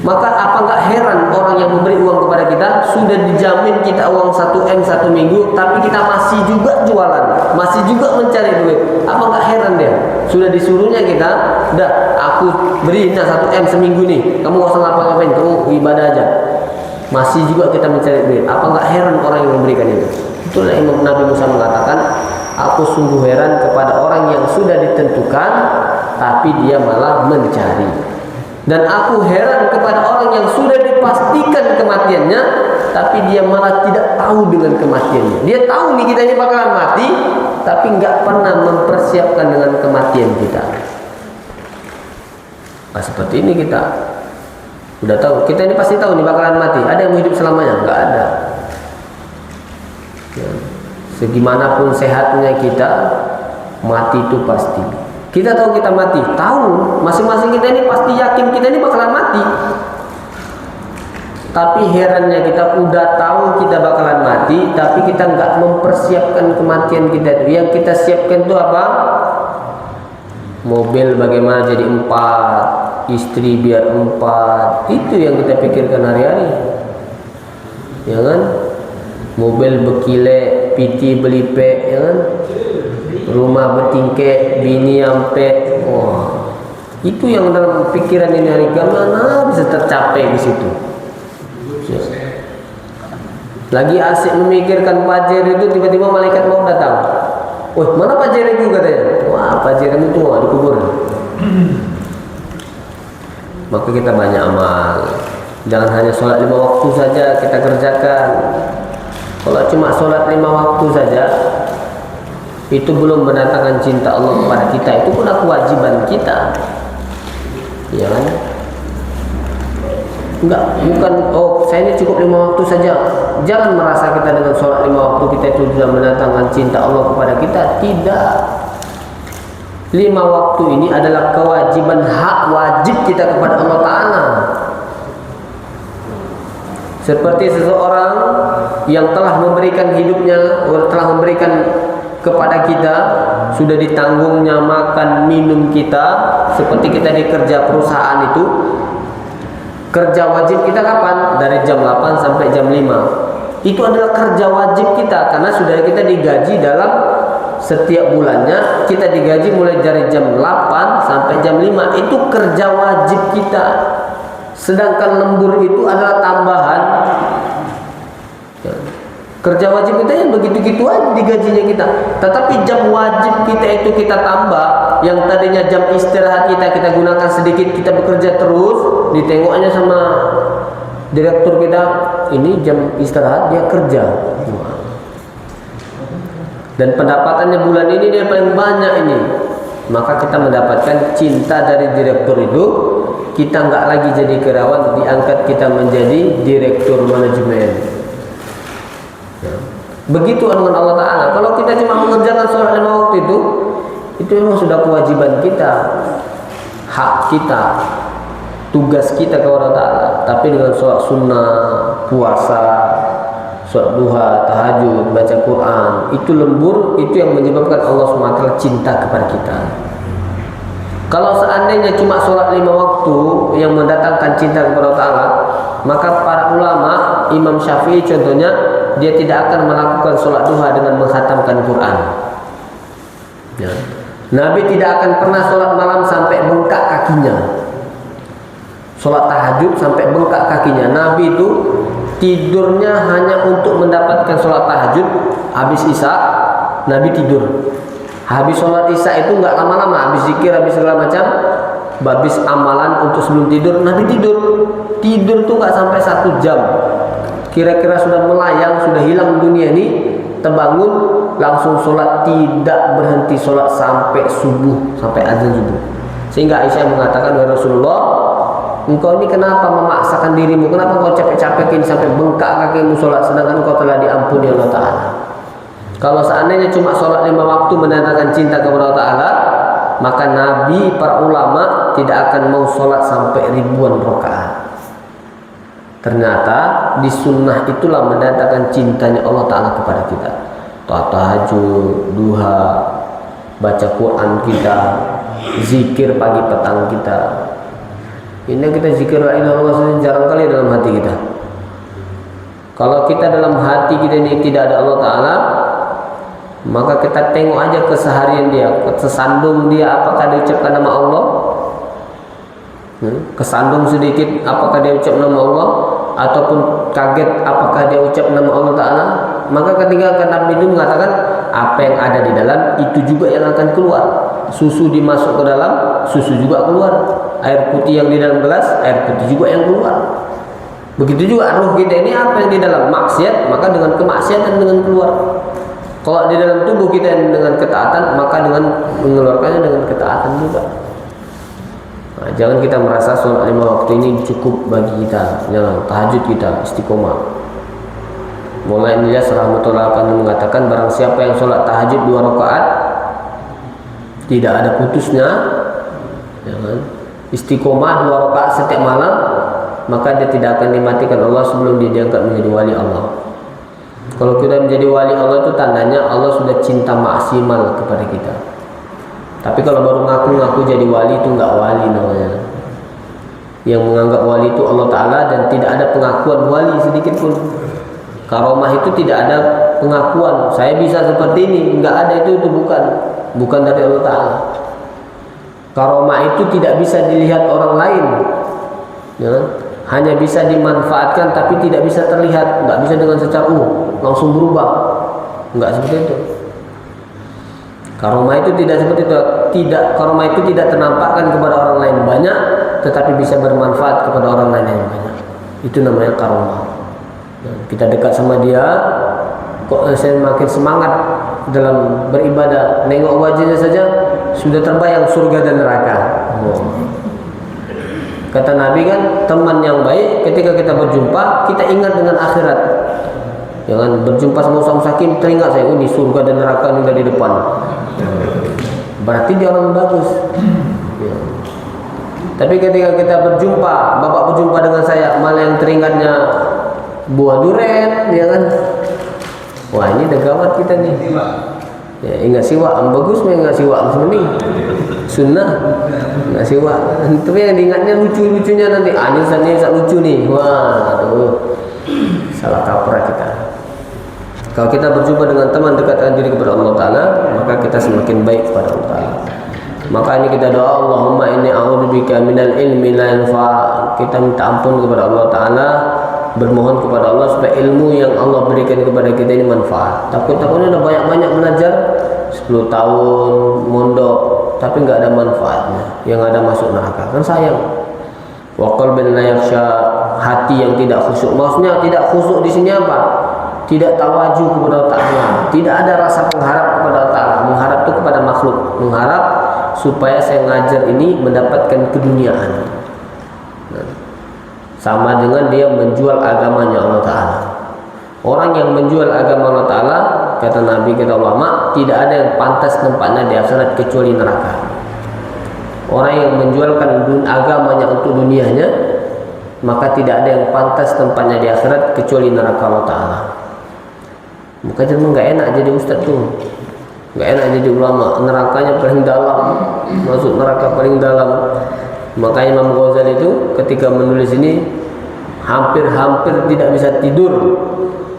Maka apa gak heran orang yang memberi uang kepada kita, sudah dijamin kita uang 1M 1 minggu, tapi kita masih juga jualan, masih juga mencari duit. Apa gak heran dia? Sudah disuruhnya kita, dah aku beri 1M seminggu nih, kamu gak usah ngapa-ngapain, kamu ibadah aja. Masih juga kita mencari duit. Apa gak heran orang yang memberikan itu? Itulah Imam Nabi Musa mengatakan, aku sungguh heran kepada orang yang sudah ditentukan tapi dia malah mencari. Dan aku heran kepada orang yang sudah dipastikan kematiannya tapi dia malah tidak tahu dengan kematiannya. Dia tahu nih kita ini bakalan mati tapi nggak pernah mempersiapkan dengan kematian kita. Nah, seperti ini kita udah tahu, kita ini pasti tahu nih bakalan mati. Ada yang mau hidup selamanya? Nggak ada. Ya. Segimanapun sehatnya kita, mati itu pasti. Kita tahu kita mati, tahu masing-masing kita ini pasti yakin kita ini bakalan mati. Tapi herannya kita udah tahu kita bakalan mati, tapi kita nggak mempersiapkan kematian kita itu. Yang kita siapkan itu apa? Mobil bagaimana jadi 4, istri biar 4. Itu yang kita pikirkan hari-hari, ya kan? Mobil bekile, piti belipe, ya kan? Rumah bertingkek, bini ampe. Wah, itu yang dalam pikiran ini hari mana bisa tercapai di situ. Ya. Lagi asik memikirkan Fajar itu, tiba-tiba malaikat mau datang. Wah, mana Fajar itu katanya? Wah, Fajar itu dikubur. Maka kita banyak amal. Jangan hanya sholat 5 waktu saja kita kerjakan. Kalau cuma sholat 5 waktu saja, itu belum mendatangkan cinta Allah kepada kita. Itu pun kewajiban kita, ya kan? Bukan saya ini cukup 5 waktu saja. Jangan merasa kita dengan sholat 5 waktu kita itu sudah mendatangkan cinta Allah kepada kita. Tidak. 5 waktu ini adalah kewajiban, hak wajib kita kepada Allah Ta'ala. Seperti seseorang yang telah memberikan hidupnya, telah memberikan kepada kita, sudah ditanggungnya makan minum kita. Seperti kita di kerja perusahaan itu, kerja wajib kita kapan? Dari jam 8 sampai jam 5. Itu adalah kerja wajib kita, karena sudah kita digaji dalam setiap bulannya. Kita digaji mulai dari jam 8 sampai jam 5. Itu kerja wajib kita. Sedangkan lembur itu adalah tambahan. Kerja wajib kita yang begitu-gitu aja digajinya kita. Tetapi jam wajib kita itu kita tambah. Yang tadinya jam istirahat kita gunakan sedikit, kita bekerja terus. Ditengoknya sama direktur kita, ini jam istirahat dia kerja. Dan pendapatannya bulan ini dia paling banyak ini. Maka kita mendapatkan cinta dari direktur itu. Kita nggak lagi jadi karyawan, diangkat kita menjadi direktur manajemen. Begitu dengan Allah Ta'ala. Kalau kita cuma mengerjakan sholat 5 waktu itu memang sudah kewajiban kita, hak kita, tugas kita kepada Allah Ta'ala. Tapi dengan sholat sunnah, puasa, sholat duha, tahajud, baca Quran, itu lembur, itu yang menyebabkan Allah SWT cinta kepada kita. Kalau seandainya cuma sholat 5 waktu yang mendatangkan cinta kepada Allah Ta'ala, maka para ulama, Imam Syafi'i contohnya, dia tidak akan melakukan sholat duha dengan menghatamkan Quran. Ya. Nabi tidak akan pernah sholat malam sampai bengkak kakinya, sholat tahajud sampai bengkak kakinya. Nabi itu tidurnya hanya untuk mendapatkan sholat tahajud. Habis isya Nabi tidur. Habis sholat isya itu nggak lama-lama, habis zikir, habis segala macam, habis amalan untuk sebelum tidur, Nabi tidur. Tidur tuh nggak sampai 1 jam. Kira-kira sudah melayang, sudah hilang dunia ini, terbangun langsung sholat, tidak berhenti sholat sampai subuh, sampai azan subuh. Sehingga Aisyah mengatakan, ya Rasulullah, engkau ini kenapa memaksakan dirimu? Kenapa engkau capek-capekin sampai bengkak kakimu sholat, sedangkan engkau telah diampuni Allah Ta'ala? Kalau seandainya cuma sholat 5 waktu mendatangkan cinta kepada Allah Ta'ala, maka Nabi, para ulama tidak akan mau sholat sampai ribuan rakaat. Ternyata di sunnah itulah mendatangkan cintanya Allah Ta'ala kepada kita. Tahajud, duha, baca Quran kita, zikir pagi petang kita. Ini kita zikir la ilaha illallah jarang kali dalam hati kita. Kalau kita dalam hati kita ini tidak ada Allah Ta'ala, maka kita tengok aja keseharian dia, kesandung dia, apakah dia ucapkan nama Allah? Kesandung sedikit, apakah dia ucap nama Allah? Ataupun kaget, apakah dia ucap nama Allah Ta'ala? Maka ketika Nabi itu mengatakan, apa yang ada di dalam itu juga yang akan keluar. Susu dimasuk ke dalam, susu juga keluar. Air putih yang di dalam gelas, air putih juga yang keluar. Begitu juga ruh kita ini, apa yang di dalam maksiat, maka dengan kemaksiatan dengan keluar. Kalau di dalam tubuh kita dengan ketaatan, maka dengan mengeluarkannya dengan ketaatan juga. Nah, jangan kita merasa sholat 5 waktu ini cukup bagi kita. Jangan, tahajud kita istiqomah. Mulai Ilyas rahmatullah akan mengatakan, barang siapa yang sholat tahajud 2 rakaat tidak ada putusnya, jangan, istiqomah 2 rakaat setiap malam, maka dia tidak akan dimatikan Allah sebelum dia diangkat menjadi wali Allah. Kalau kita menjadi wali Allah itu tandanya Allah sudah cinta maksimal kepada kita. Tapi kalau baru ngaku-ngaku jadi wali itu enggak wali namanya. Yang menganggap wali itu Allah Ta'ala dan tidak ada pengakuan wali sedikit pun. Karomah itu tidak ada pengakuan, saya bisa seperti ini, enggak ada, itu bukan dari Allah Ta'ala. Karomah itu tidak bisa dilihat orang lain, ya, hanya bisa dimanfaatkan tapi tidak bisa terlihat, enggak bisa dengan secara langsung berubah, enggak seperti itu. Karomah itu tidak seperti itu. Karomah itu tidak ternampakkan kepada orang lain banyak, tetapi bisa bermanfaat kepada orang lain yang banyak. Itu namanya karomah. Kita dekat sama dia, kok saya makin semangat dalam beribadah. Nengok wajahnya saja sudah terbayang surga dan neraka. Kata Nabi kan, teman yang baik ketika kita berjumpa, kita ingat dengan akhirat. Jangan berjumpa sama Ustaz Hakim, teringat saya, ini surga dan neraka ini udah di depan. Berarti dia orang bagus. Ya. Tapi ketika kita berjumpa, Bapak berjumpa dengan saya, malah yang teringatnya buah duren, ya kan? Wah, ini udah gawat kita nih. Ya, ingat siwak, bagus mah ingat siwak mending sunnah, ingat siwak. Tapi yang diingatnya lucu-lucunya nanti. Ini lucu nih. Wah, aduh, salah kaprah kita. Kalau kita berjumpa dengan teman, dekatkan diri kepada Allah Ta'ala, maka kita semakin baik kepada Allah Ta'ala. Maka ini kita doa, Allahumma inni a'udzubika minal ilmi la yanfa'. Kita minta ampun kepada Allah Ta'ala, bermohon kepada Allah supaya ilmu yang Allah berikan kepada kita ini manfaat. Takut-takutnya udah banyak-banyak belajar, 10 tahun mondok, tapi nggak ada manfaatnya, yang ada masuk neraka, kan sayang. Wa qalbin la yakhsha, hati yang tidak khusyuk. Maksudnya tidak khusyuk di sini apa? Tidak tawaju kepada Allah Ta'ala, tidak ada rasa pengharap kepada Allah Ta'ala. Mengharap itu kepada makhluk, mengharap supaya saya ngajar ini mendapatkan keduniaan. Sama dengan dia menjual agamanya Allah Ta'ala. Orang yang menjual agama Allah Ta'ala, kata Nabi, kata ulama, tidak ada yang pantas tempatnya di akhirat kecuali neraka. orang yang menjualkan agamanya untuk dunianya, maka tidak ada yang pantas tempatnya di akhirat kecuali neraka Allah Ta'ala. Makanya nggak enak jadi ustaz tuh, nggak enak jadi ulama, nerakanya paling dalam, masuk neraka paling dalam. Makanya Imam Ghazali itu ketika menulis ini hampir tidak bisa tidur.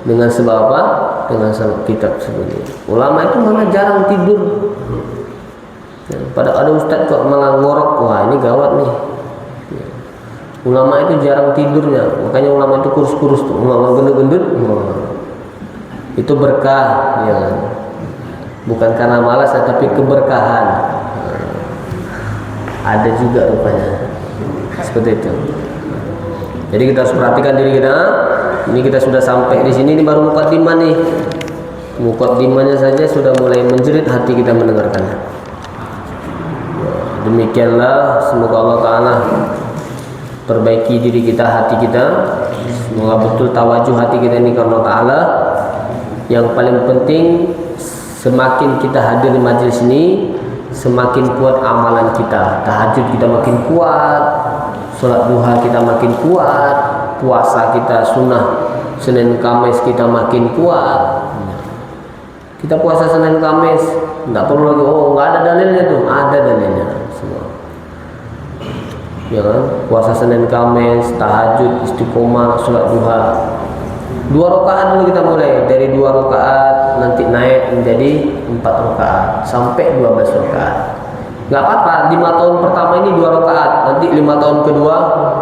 Dengan sebab apa? Dengan sebab kitab seperti ini. Ulama itu malah jarang tidur. Ya, pada ada ustaz kok malah ngorok, wah ini gawat nih. Ya. Ulama itu jarang tidurnya, makanya ulama itu kurus-kurus tuh, ulama gendut-gendut. Itu berkah, ya. Bukan karena malas, tapi keberkahan. Ada juga rupanya seperti itu. Jadi kita harus perhatikan diri kita. Ini kita sudah sampai di sini, ini baru mukaddimah nih. Mukaddimahnya saja sudah mulai menjerit hati kita mendengarkannya. Demikianlah, semoga Allah Ta'ala perbaiki diri kita, hati kita. Semoga betul tawajuh hati kita ini karena Ta'ala. Yang paling penting, semakin kita hadir di majelis ini, semakin kuat amalan kita. Tahajud kita makin kuat, sholat duha kita makin kuat, puasa kita sunnah Senin Kamis kita makin kuat. Kita puasa Senin Kamis, nggak perlu lagi nggak ada dalilnya tuh, ada dalilnya semua. Ya kan? Puasa Senin Kamis, tahajud, istiqomah, sholat duha. 2 rakaat dulu kita mulai, dari 2 rakaat nanti naik menjadi 4 rakaat sampai 12 rakaat. Nggak apa-apa, 5 tahun pertama ini 2 rakaat, nanti 5 tahun kedua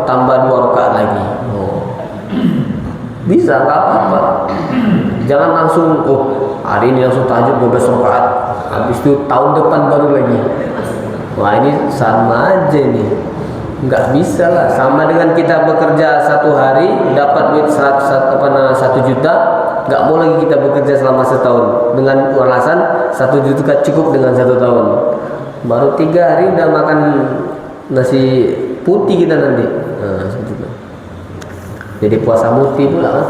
tambah 2 rakaat lagi. Bisa, nggak apa-apa. Jangan langsung, hari ini langsung tahajud 12 rakaat, habis itu tahun depan baru lagi. Wah ini sama aja nih. Nggak bisa lah, sama dengan kita bekerja 1 hari dapat duit 1 juta, nggak mau lagi kita bekerja selama setahun dengan alasan 1 juta cukup dengan 1 tahun. Baru 3 hari udah makan nasi putih kita nanti. Nah, jadi puasa mutih pula kan.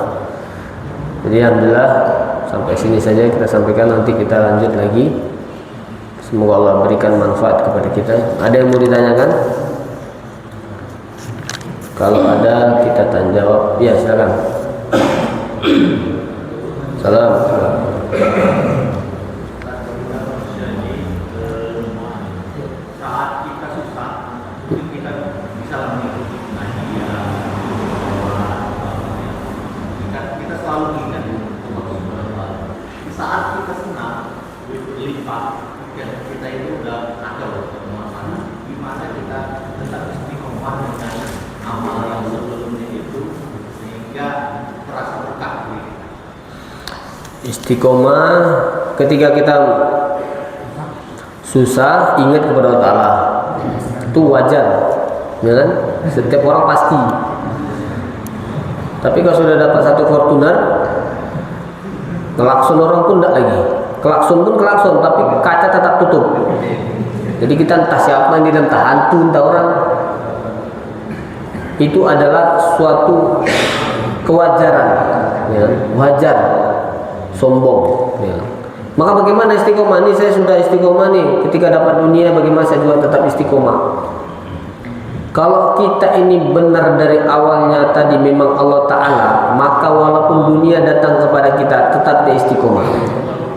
Jadi alhamdulillah sampai sini saja kita sampaikan, nanti kita lanjut lagi. Semoga Allah berikan manfaat kepada kita. Ada yang mau ditanyakan? Kalau ada kita tanya jawab. Ya silakan. Salam. Istiqomah ketika kita susah ingat kepada Allah Ta'ala, itu wajar, ya kan? Setiap orang pasti. Tapi kalau sudah dapat 1 Fortuner, klakson orang pun tidak lagi. Klakson pun klakson, tapi kaca tetap tutup. Jadi kita entah siapa ini, entah hantu, entah orang. Itu adalah suatu kewajaran, ya, wajar. Sombong, ya. Maka bagaimana istiqomah? Ini saya sudah istiqomah nih, ketika dapat dunia bagaimana saya juga tetap istiqomah. Kalau kita ini benar dari awalnya tadi memang Allah Ta'ala, maka walaupun dunia datang kepada kita tetap di istiqomah.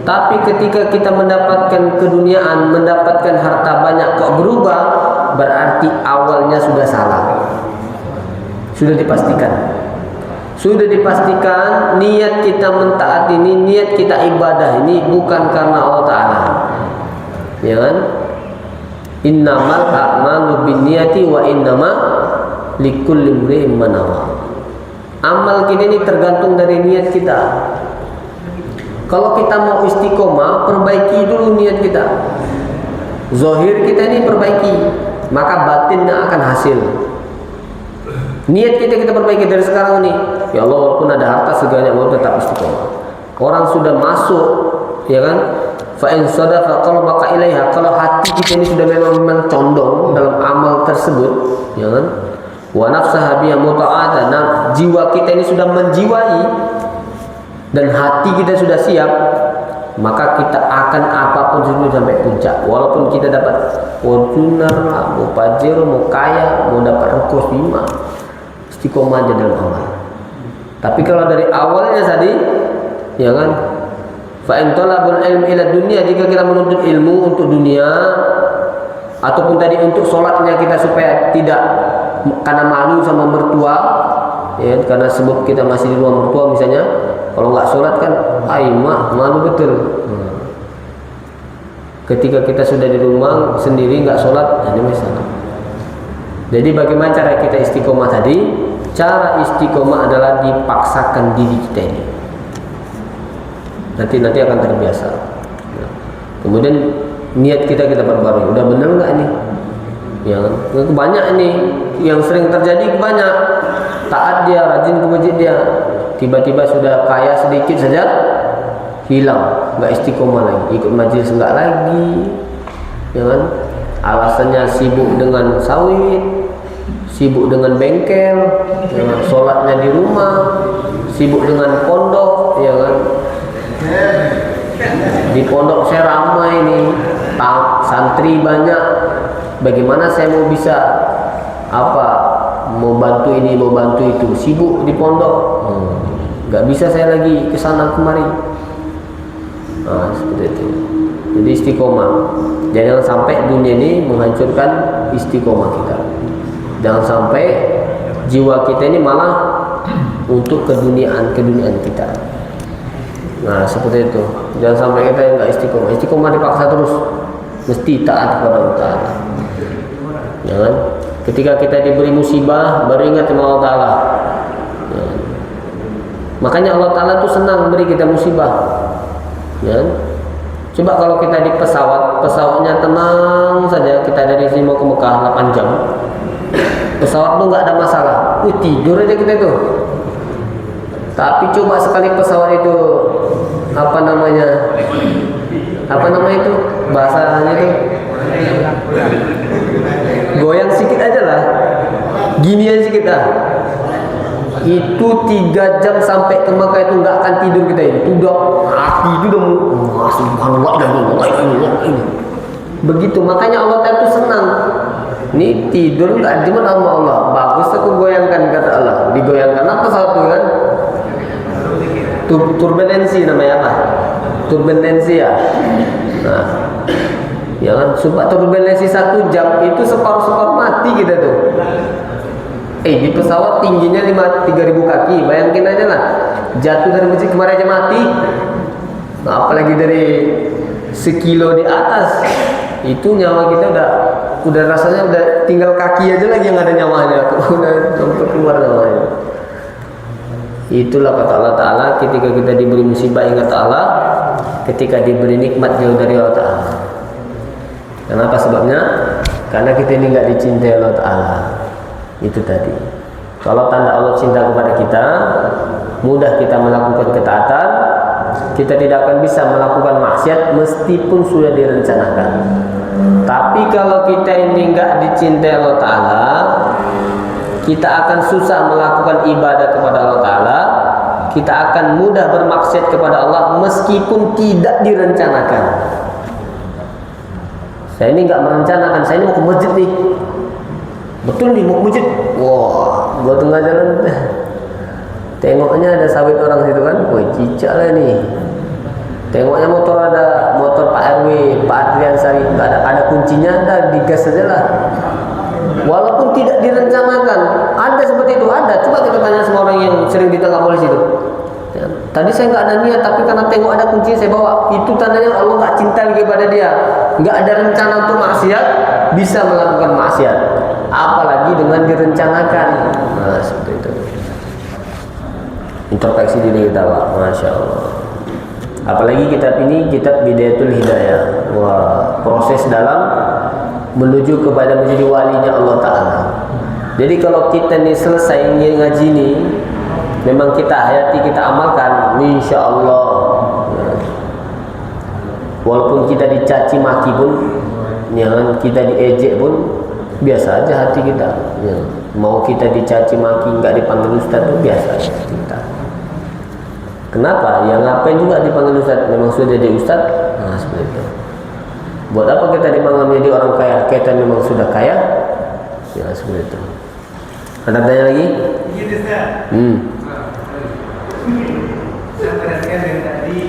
Tapi ketika kita mendapatkan keduniaan, mendapatkan harta banyak kok berubah, berarti awalnya sudah salah. Sudah dipastikan. Sudah dipastikan niat kita mentaati ini, niat kita ibadah ini bukan karena Allah Ta'ala, ya kan? Innamal a'malu binniyati wa innama likulli imri'in ma nawa. Amal kita ini tergantung dari niat kita. Kalau kita mau istiqomah, perbaiki dulu niat kita. Zahir kita ini perbaiki, maka batinnya akan hasil. Niat kita perbaiki dari sekarang ini. Ya Allah, walaupun ada harta segalanya mau tetap istiqomah. Orang sudah masuk, ya kan? Fa in sadaqa qalbaka ilaiha. Kalau hati kita ini sudah memang condong dalam amal tersebut, ya kan? Wa nafsaha biha muta'ada. Nah, jiwa kita ini sudah menjiwai dan hati kita sudah siap, maka kita akan apapun sampai puncak. Walaupun kita dapat Fortuner lah, mau Pajero, mau kaya, mau dapat ruko 5, istiqomah aja dalam amal. Tapi kalau dari awalnya tadi, ya kan, fa in talabul ilmi ila dunia, jika kita menuntut ilmu untuk dunia, ataupun tadi untuk sholatnya kita supaya tidak karena malu sama mertua, ya, karena sebab kita masih di rumah mertua misalnya, kalau nggak sholat kan, mak malu betul. Ketika kita sudah di rumah sendiri nggak sholat, ini masalah. Jadi bagaimana cara kita istiqomah tadi? Cara istiqomah adalah dipaksakan diri kita ini. Nanti akan terbiasa. Kemudian niat kita perbarui. Udah benar nggak ini? Ya, banyak ini yang sering terjadi, banyak taat dia, rajin ke masjid dia, tiba-tiba sudah kaya sedikit saja hilang, nggak istiqomah lagi, ikut majelis nggak lagi, ya kan? Alasannya sibuk dengan sawit, sibuk dengan bengkel, ya kan? Sholatnya di rumah, sibuk dengan pondok, ya kan? Di pondok saya ramai nih, santri banyak. Bagaimana saya mau bisa mau bantu ini, mau bantu itu, sibuk di pondok, nggak bisa saya lagi kesana kemari. Seperti itu. Jadi istiqomah. Jangan sampai dunia ini menghancurkan istiqomah kita. Jangan sampai jiwa kita ini malah untuk keduniaan kita. Nah, seperti itu. Jangan sampai kita nggak istiqomah. Istiqomah dipaksa terus, mesti taat kepada Allah Ta'ala. Jangan. Ketika kita diberi musibah, baru ingat sama Allah Ta'ala. Ya. Makanya Allah Ta'ala tuh senang beri kita musibah. Ya. Coba kalau kita di pesawatnya tenang saja, kita dari sini mau ke Mekah 8 jam, pesawat tuh nggak ada masalah, tidur aja kita tuh. Tapi coba sekali pesawat itu apa namanya itu bahasanya itu goyang sedikit aja lah, ginian sedikit lah, itu 3 jam sampai ke Mekah itu nggak akan tidur kita ini. Itu udah hati itu udah subhanallah ini. Begitu, makanya Allah Ta'ala itu senang. Ini tidur nggak di mana Allah. Bagus aku goyangkan, kata Allah. Digoyangkan apa satu kan? Turbulensi namanya apa? Turbulensi ya. Nah, ya kan, supaya turbulensi 1 jam itu separuh mati kita tuh. Di pesawat tingginya 3.000 kaki, bayangin aja lah, jatuh dari masjid kemarin aja mati, nah, apalagi dari sekilo di atas, itu nyawa kita udah rasanya udah tinggal kaki aja lagi yang ada nyawanya, udah sampai keluar nyawanya. Itulah kata Allah Ta'ala, ketika kita diberi musibah ingat Allah, ketika diberi nikmat jauh dari Allah Ta'ala. Kenapa sebabnya? Karena kita ini nggak dicintai Allah Ta'ala. Itu tadi. Kalau tanda Allah cinta kepada kita, mudah kita melakukan ketaatan, kita tidak akan bisa melakukan maksiat meskipun sudah direncanakan. Tapi kalau kita ini enggak dicintai Allah Ta'ala, kita akan susah melakukan ibadah kepada Allah Ta'ala, kita akan mudah bermaksiat kepada Allah meskipun tidak direncanakan. Saya ini enggak merencanakan, saya ini mau ke masjid nih. Betul nih mau masjid. Wah, gua tengah jalan, tengoknya ada sawit orang situ kan. Woi, cicak lah nih. Tengoknya ada motor Pak RW, Pak Adrian Sari, ada kuncinya, ada digas saja lah. Walaupun tidak direncanakan, ada seperti itu, ada. Coba kita tanya semua orang yang sering ditangkap polisi itu. Ya, tadi saya nggak ada niat, tapi karena tengok ada kunci saya bawa. Itu tandanya Allah nggak cinta lagi pada dia. Nggak ada rencana untuk maksiat, bisa melakukan maksiat. Apalagi dengan direncanakan. Nah, seperti itu. Introspeksi diri kita, Pak. Masya Allah. Apalagi kitab ini kitab Bidayatul Hidayah. Wah, proses dalam menuju kepada menjadi walinya Allah Ta'ala. Jadi kalau kita nih selesai ngaji ini, memang kita hayati, kita amalkan, insya Allah. Walaupun kita dicaci maki pun, jangan kita diejek pun, biasa aja hati kita. Ya. Mau kita dicaci maki, nggak dipanggil ustaz pun biasa aja kita. Kenapa? Ya ngapain juga dipanggil ustaz? Memang sudah jadi ustaz? Nah, seperti itu. Buat apa kita dipanggil menjadi orang kaya? Kita memang sudah kaya? Ya, seperti itu. Ada tanya lagi? Iya, Ustaz. Saya perhatikan dari tadi.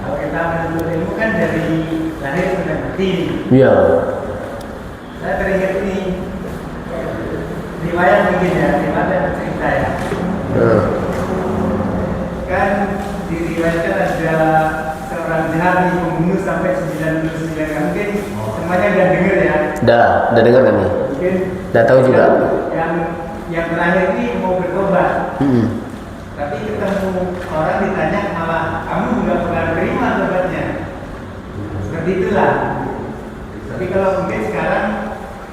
Kalau kita menuntut ilmu kan dari lahir sampai mati. Iya. Saya teringat ini riwayat mungkin ya, riwayat yang cerita ya. Kan diriwayatkan ada seorang jahat pembunuh sampai 99 kali. Mungkin semuanya udah dengar ya. Udah dengar kami. Mungkin Udah tahu juga. Yang terakhir ini mau bertobat. Tapi ketemu orang ditanya malah kamu nggak pernah terima tobatnya. Seperti itulah. Tapi kalau mungkin sekarang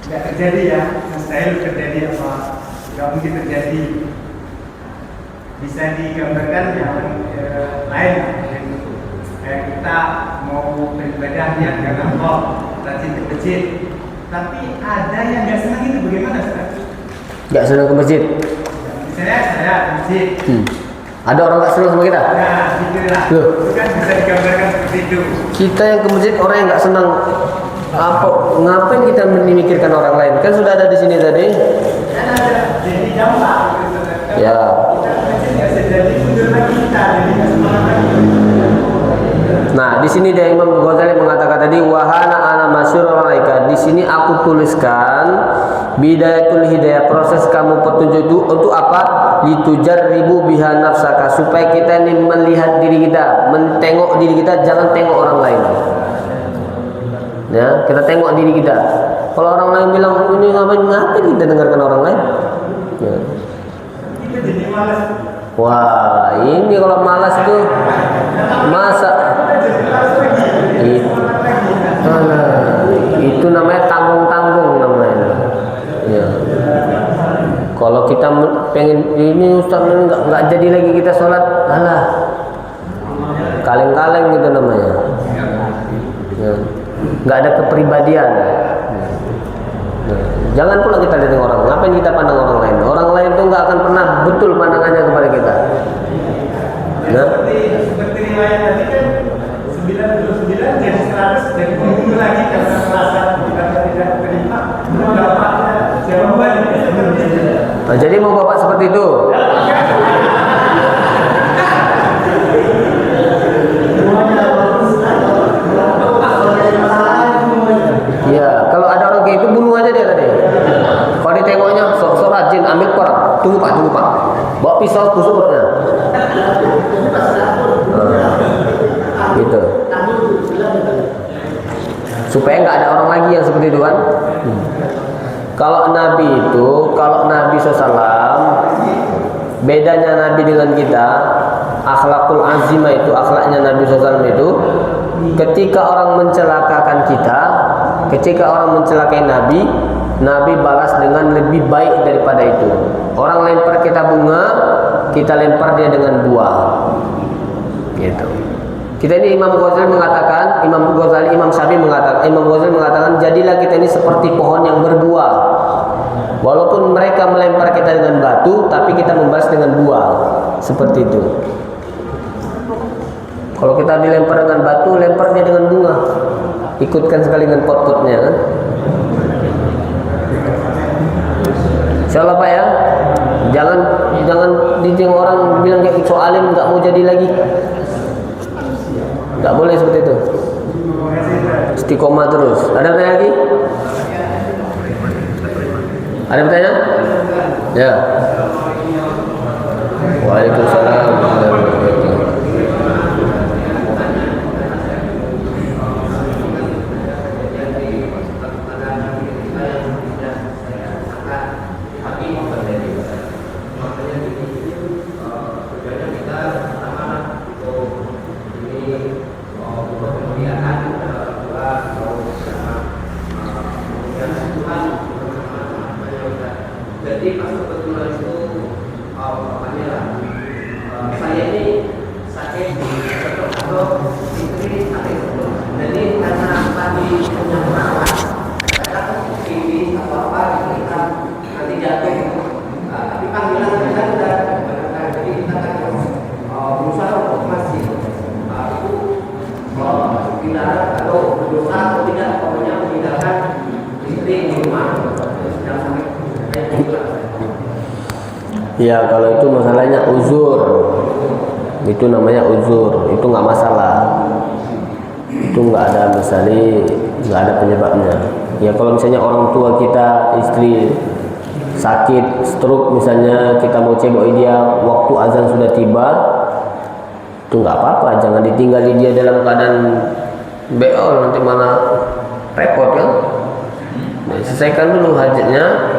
nggak terjadi ya, mustahil terjadi apa? Nggak mungkin terjadi. Bisa digambarkan yang lain. Kayak kita mau beribadah niat karena Allah, rajin ke masjid. Tapi ada yang nggak senang itu bagaimana, Ustaz? Nggak senang ke masjid? Misalnya saya ke masjid. Ada orang nggak senang sama kita? Nah, gitulah. Itu kan bisa digambarkan seperti itu. Kita yang ke masjid orang yang nggak senang. Apa? Ngapain kita memikirkan orang lain? Kan sudah ada di sini tadi. Kan ada jadi gampang. Ya. Kita ke masjid nggak jadi mundur lagi kita, jadi nggak semangat lagi. Nah, di sini dia Imam Ghazali mengatakan tadi wahana ana masyhur alaika. Di sini aku tuliskan bidayatul hidayah, proses kamu petunjuk itu untuk apa? Litujarribu biha nafsaka, supaya kita ini melihat diri kita, mentengok diri kita, jangan tengok orang lain. Ya, kita tengok diri kita. Kalau orang lain bilang ini ngapain kita dengarkan orang lain? Ya. Kita jadi malas. Wah, ini kalau malas itu masa itu namanya tanggung-tanggung namanya. Ya. Kalau kita pengen ini Ustaz nggak jadi lagi kita sholat, alah kaleng-kaleng gitu namanya. Ya. Nggak ada kepribadian. Ya. Jangan pula kita lihat orang. Ngapain kita pandang orang lain? Orang lain itu nggak akan pernah betul pandangannya kepada kita. Nah. Seperti riwayat tadi kan 99 jadi 100 jadi pembunuh lagi karena merasa kita tidak terima. Bapaknya jawabannya seperti itu. Nah, jadi mau bapak seperti itu? Ya, kalau ada orang kayak itu bunuh aja dia tadi. Kalau ditengoknya sok rajin ambil koran, tunggu pak, bawa pisau tusuk perutnya. Gitu. Supaya nggak ada orang lagi yang seperti itu kan. Kalau Nabi SAW, bedanya Nabi dengan kita, akhlakul azimah itu, akhlaknya Nabi SAW itu, ketika orang mencelakakan kita, ketika orang mencelakai Nabi balas dengan lebih baik daripada itu. Orang lempar kita bunga, kita lempar dia dengan buah. Gitu. Kita ini Imam Ghazali mengatakan, Imam Syafi'i mengatakan, jadilah kita ini seperti pohon yang berbuah. Walaupun mereka melempar kita dengan batu, tapi kita membalas dengan buah. Seperti itu. Kalau kita dilempar dengan batu, lempar dia dengan bunga. Ikutkan sekali dengan pot-potnya kan. Insyaallah Pak ya. Jangan ditengok orang bilang kayak itu alim nggak mau jadi lagi. Nggak boleh seperti itu. Istiqomah terus. Ada pertanyaan lagi? Ada pertanyaan? Ya. Waalaikumsalam. Jadi pas kebetulan itu saya ini sakit atau istri sakit. Jadi karena tadi punya perawat, saya takut TV atau apa kita nanti jatuh. Tapi panggilan kita sudah jadi kita kan berdosa atau tidak pokoknya meninggalkan istri di rumah sedang sakit kayak gitu. Ya kalau itu masalahnya uzur, itu namanya uzur, itu nggak masalah, itu nggak ada misalnya, nggak ada penyebabnya. Ya kalau misalnya orang tua kita, istri sakit, stroke misalnya, kita mau cebokin dia, waktu azan sudah tiba, itu nggak apa-apa, jangan ditinggali dia dalam keadaan beol, nanti mana repot kan. Nah, selesaikan dulu hajatnya.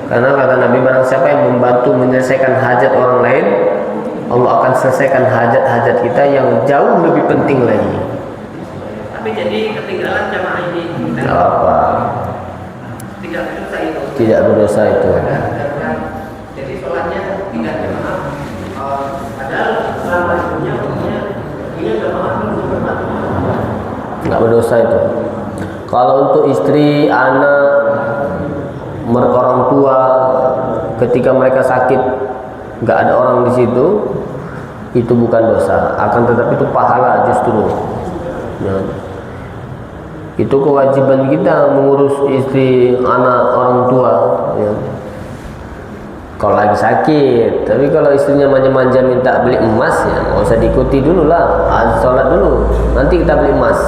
Karena kata Nabi, barang siapa yang membantu menyelesaikan hajat orang lain, Allah akan selesaikan hajat-hajat kita yang jauh lebih penting lagi. Tapi jadi ketinggalan jamaah ini Tidak apa, tidak berdosa itu. tidak berdosa itu. Jadi sholatnya tidak jamaah. Padahal selama hidupnya punya jamaah belum berdosa. Nggak berdosa itu. Kalau untuk istri, anak, orang tua, ketika mereka sakit nggak ada orang di situ, itu bukan dosa, akan tetapi itu pahala justru. Ya. Itu kewajiban kita mengurus istri, anak, orang tua. Ya. Kalau lagi sakit, tapi kalau istrinya manja-manja minta beli emas, ya nggak usah diikuti dulu lah, sholat dulu, nanti kita beli emas.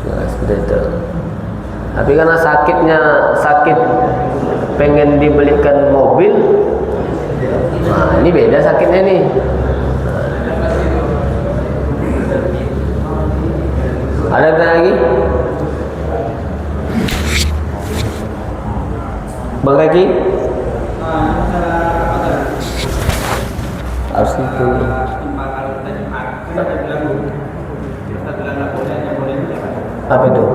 Nah, seperti itu. Tapi karena sakit pengen dibelikan mobil, nah ini beda sakitnya nih. Ada lagi? Bang Reki? Harus itu. Apa itu?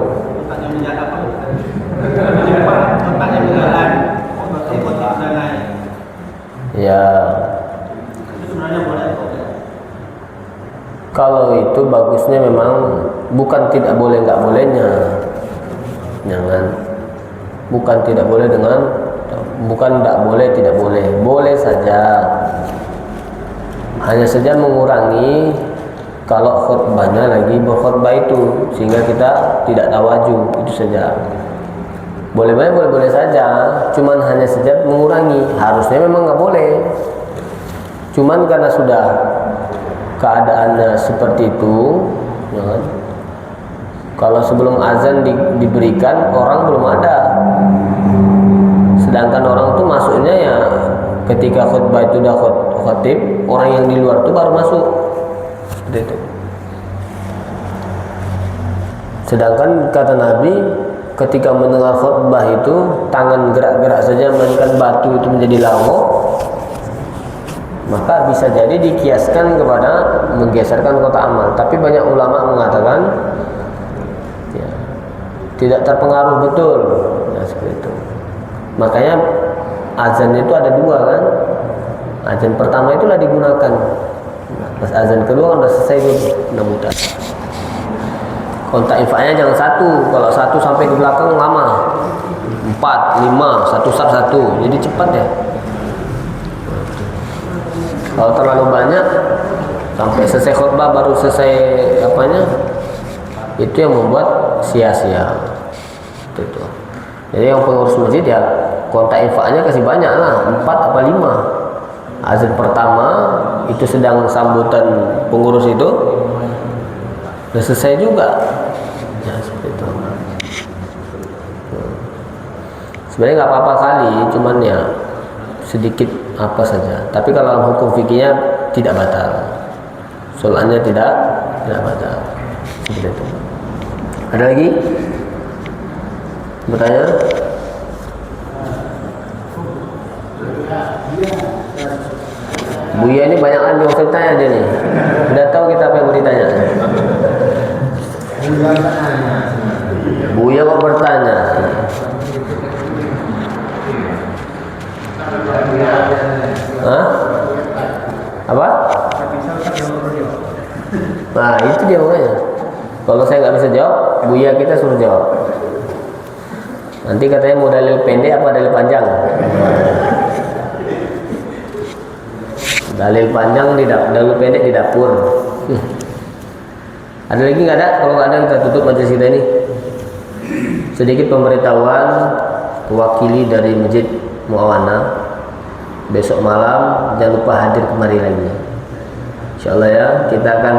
Ya, kalau itu bagusnya memang bukan tidak boleh nggak bolehnya, jangan. Bukan tidak boleh dengan, bukan tidak boleh tidak boleh, boleh saja. Hanya saja mengurangi kalau khutbahnya lagi berkhutbah itu, sehingga kita tidak tawaju, itu saja. Boleh saja, cuman hanya saja mengurangi. Harusnya memang nggak boleh, cuman karena sudah keadaannya seperti itu, ya kan? Kalau sebelum azan diberikan, orang belum ada, sedangkan orang itu masuknya ya ketika khutbah itu udah khotib, orang yang di luar itu baru masuk, seperti itu. Sedangkan kata Nabi, ketika mendengar khutbah itu tangan gerak-gerak saja, melainkan batu itu menjadi lawo, maka bisa jadi dikiaskan kepada menggeserkan kotak amal. Tapi banyak ulama mengatakan ya, tidak terpengaruh betul, ya, seperti itu. Makanya azan itu ada dua kan. Azan pertama itulah digunakan, pas azan kedua kan sudah selesai itu, mudah-mudahan. Kontak infaknya jangan satu, kalau satu sampai ke belakang lama, 4, 5, satu sab satu, jadi cepat ya. Kalau terlalu banyak sampai selesai khutbah baru selesai apanya, itu yang membuat sia-sia. Itu. Jadi yang pengurus masjid ya kontak infaknya kasih banyak lah, 4 apa 5. Azan pertama itu sedang sambutan pengurus itu, udah selesai juga. Ya seperti itu. Sebenarnya nggak apa-apa kali, cuman ya sedikit apa saja. Tapi kalau hukum fikihnya tidak batal, sholatnya tidak batal. Seperti itu. Ada lagi bertanya? Buya ini banyak yang mau tanya dia nih. Udah tahu kita apa yang mau ditanya. Buya kok bertanya? Hah? Apa? Nah itu dia makanya. Kalau saya nggak bisa jawab, Buya kita suruh jawab. Nanti katanya mau dalil pendek apa dalil panjang? Dalil panjang di dapur, dalil pendek di dapur. Ada lagi nggak ada? Kalau nggak ada kita tutup majelis kita ini. Sedikit pemberitahuan wakili dari Masjid Muawana. Besok malam jangan lupa hadir kemari lagi. Insyaallah ya, kita akan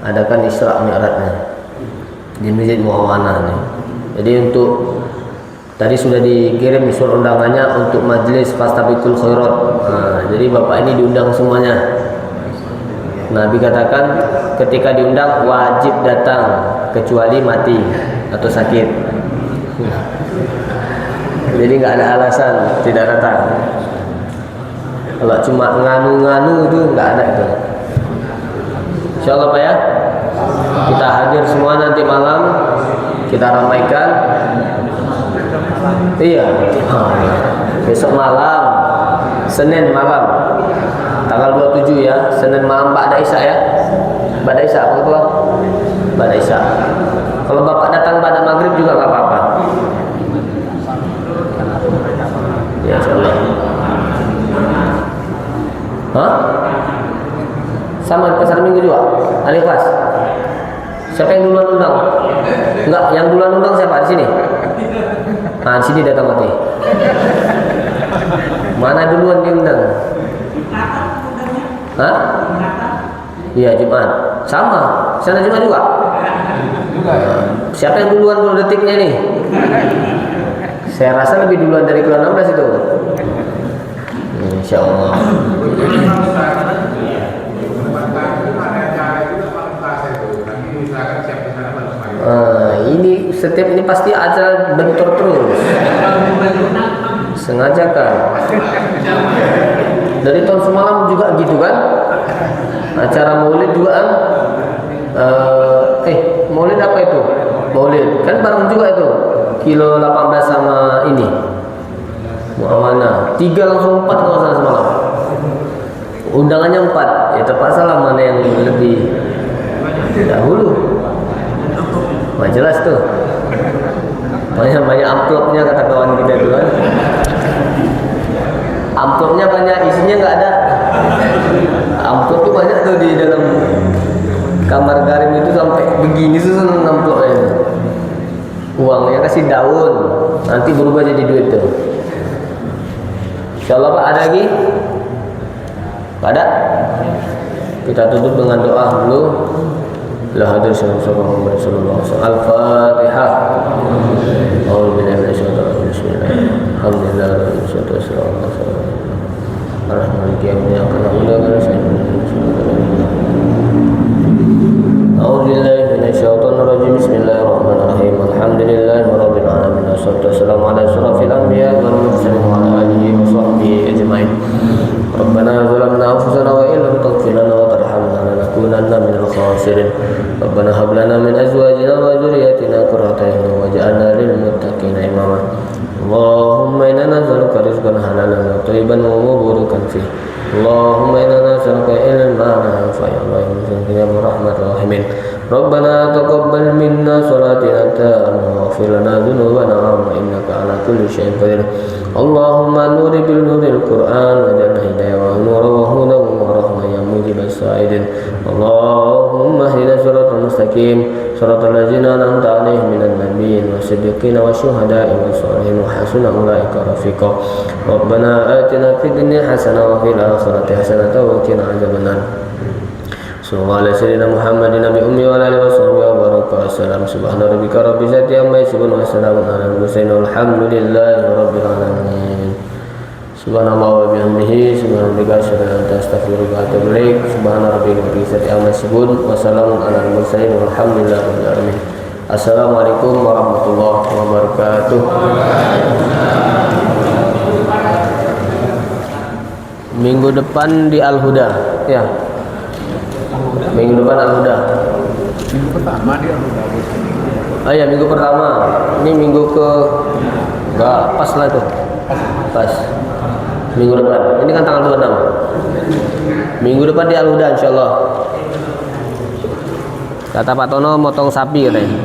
adakan Isra Mi'rajnya di Masjid Muawana nih. Jadi untuk tadi sudah dikirim surat undangannya untuk majelis Fastabiqul Khairat. Nah, jadi Bapak ini diundang semuanya. Nabi katakan ketika diundang wajib datang kecuali mati atau sakit. Jadi nggak ada alasan tidak datang. Kalau cuma nganu-nganu itu nggak ada itu. Insyaallah Pak ya. Kita hadir semua nanti malam, kita ramaikan. Iya. Besok malam, Senin malam, tanggal 27 ya, Senin malam Ba'da Isya ya. Ba'da Isya apa itu? Ba'da Isya. Kalau Bapak datang pada maghrib juga nggak apa-apa. Ya insyaallah. Hah? Sama di pasar minggu juga? Ahli kelas? Siapa yang duluan undang? Enggak, yang duluan undang siapa di sini? Nah, di sini datang mati. Mana duluan diundang? Hah? Iya, Jumat. Sama. Sana Jumat juga? Siapa yang duluan detiknya nih? Saya rasa lebih duluan dari kelas 16 itu. Insyaallah. Ini setiap ini pasti acara bentur terus. Sengaja kan? Dari tahun semalam juga gitu kan? Acara Maulid juga kan? Maulid apa itu? Maulid kan bareng juga itu. Kilo 18 sama ini. Muawana 3 langsung 4 kalau salah semalam. Undangannya 4. Ya terpaksa lah mana yang lebih dahulu. Wah jelas tuh. Banyak amplopnya kata kawan kita tuh kan. Amplopnya banyak, isinya nggak ada. Amplop tuh banyak tuh di dalam kamar garim itu sampai begini susun amplopnya. Uangnya kasih daun, nanti berubah jadi duit tuh. Insyaallah Pak, ada lagi? Pak ada? Kita tutup dengan doa dulu. La hadir sallallahu alaihi wasallam. Al-Fatihah. A'udzubillahi minasyaitonir rajim. Bismillahirrahmanirrahim. Alhamdulillahirabbil alamin. Arrahmanir rahim. A'udzubillahi minasyaitonir rajim. Bismillahirrahmanirrahim. Alhamdulillahirabbil alamin. Wassalatu wassalamu ala asyrafil anbiya'i wal mursalin wa ala alihi wa sahbihi ajma'in. Rabbana zalamna anfusana wa illam taghfir lana wa tarhamna lanakunanna minal khasirin. Rabbana hab lana min azwajina wa dhurriyyatina qurrata a'yun waj'alna lil muttaqina imama. Allahumma inna nas'aluka rizqan halalan wa thayyiban wa mubarakan fihi. Allahumma inna nas'aluka ilman nafi'an wa ilman ya rahmatur rahimin. Rabbana taqabbal minna salatina wa ighfir lana dhunubana innaka ala kulli syai'in qadir. Allahumma nuri bil nuril Qur'an wa ja'alna hidayah wa nura wa hudan wa rahmah ya mujibas sa'idin. Allahumma hdina siratal mustaqim siratal ladzina an'amta 'alaihim minan nabiyyin wasiddiqin wasyuhada'i wassalihin wa hasuna ulaika rafiqa. Rabbana atina fid dunya hasanah wa fil akhirati hasanah wa qina adzabannar. Sallallahu alaihi wasallam Muhammadin nabi ummi wa alihi washabihi wa baraka wasallam. Subhana rabbika rabbil izzati amma yasifun wa salamun alal mursalin walhamdulillahi rabbil alamin. Subhanallah wa bihamdihi subhanallah asyhadu an la ilaha illa anta astaghfiruka wa atubu ilaik. Subhana rabbika rabbil izzati amma yasifun wa salamun alal mursalin walhamdulillahi rabbil alamin. Assalamualaikum warahmatullahi wabarakatuh. Minggu depan di Al-Huda ya. Minggu depan Al-Huda. Minggu pertama dia Al-Huda. Oh iya, minggu pertama. Ini minggu ke enggak pas lah itu. Pas. Minggu depan. Ini kan tanggal 26. Minggu depan di Al-Huda insyaallah. Kata Pak Tono motong sapi katanya.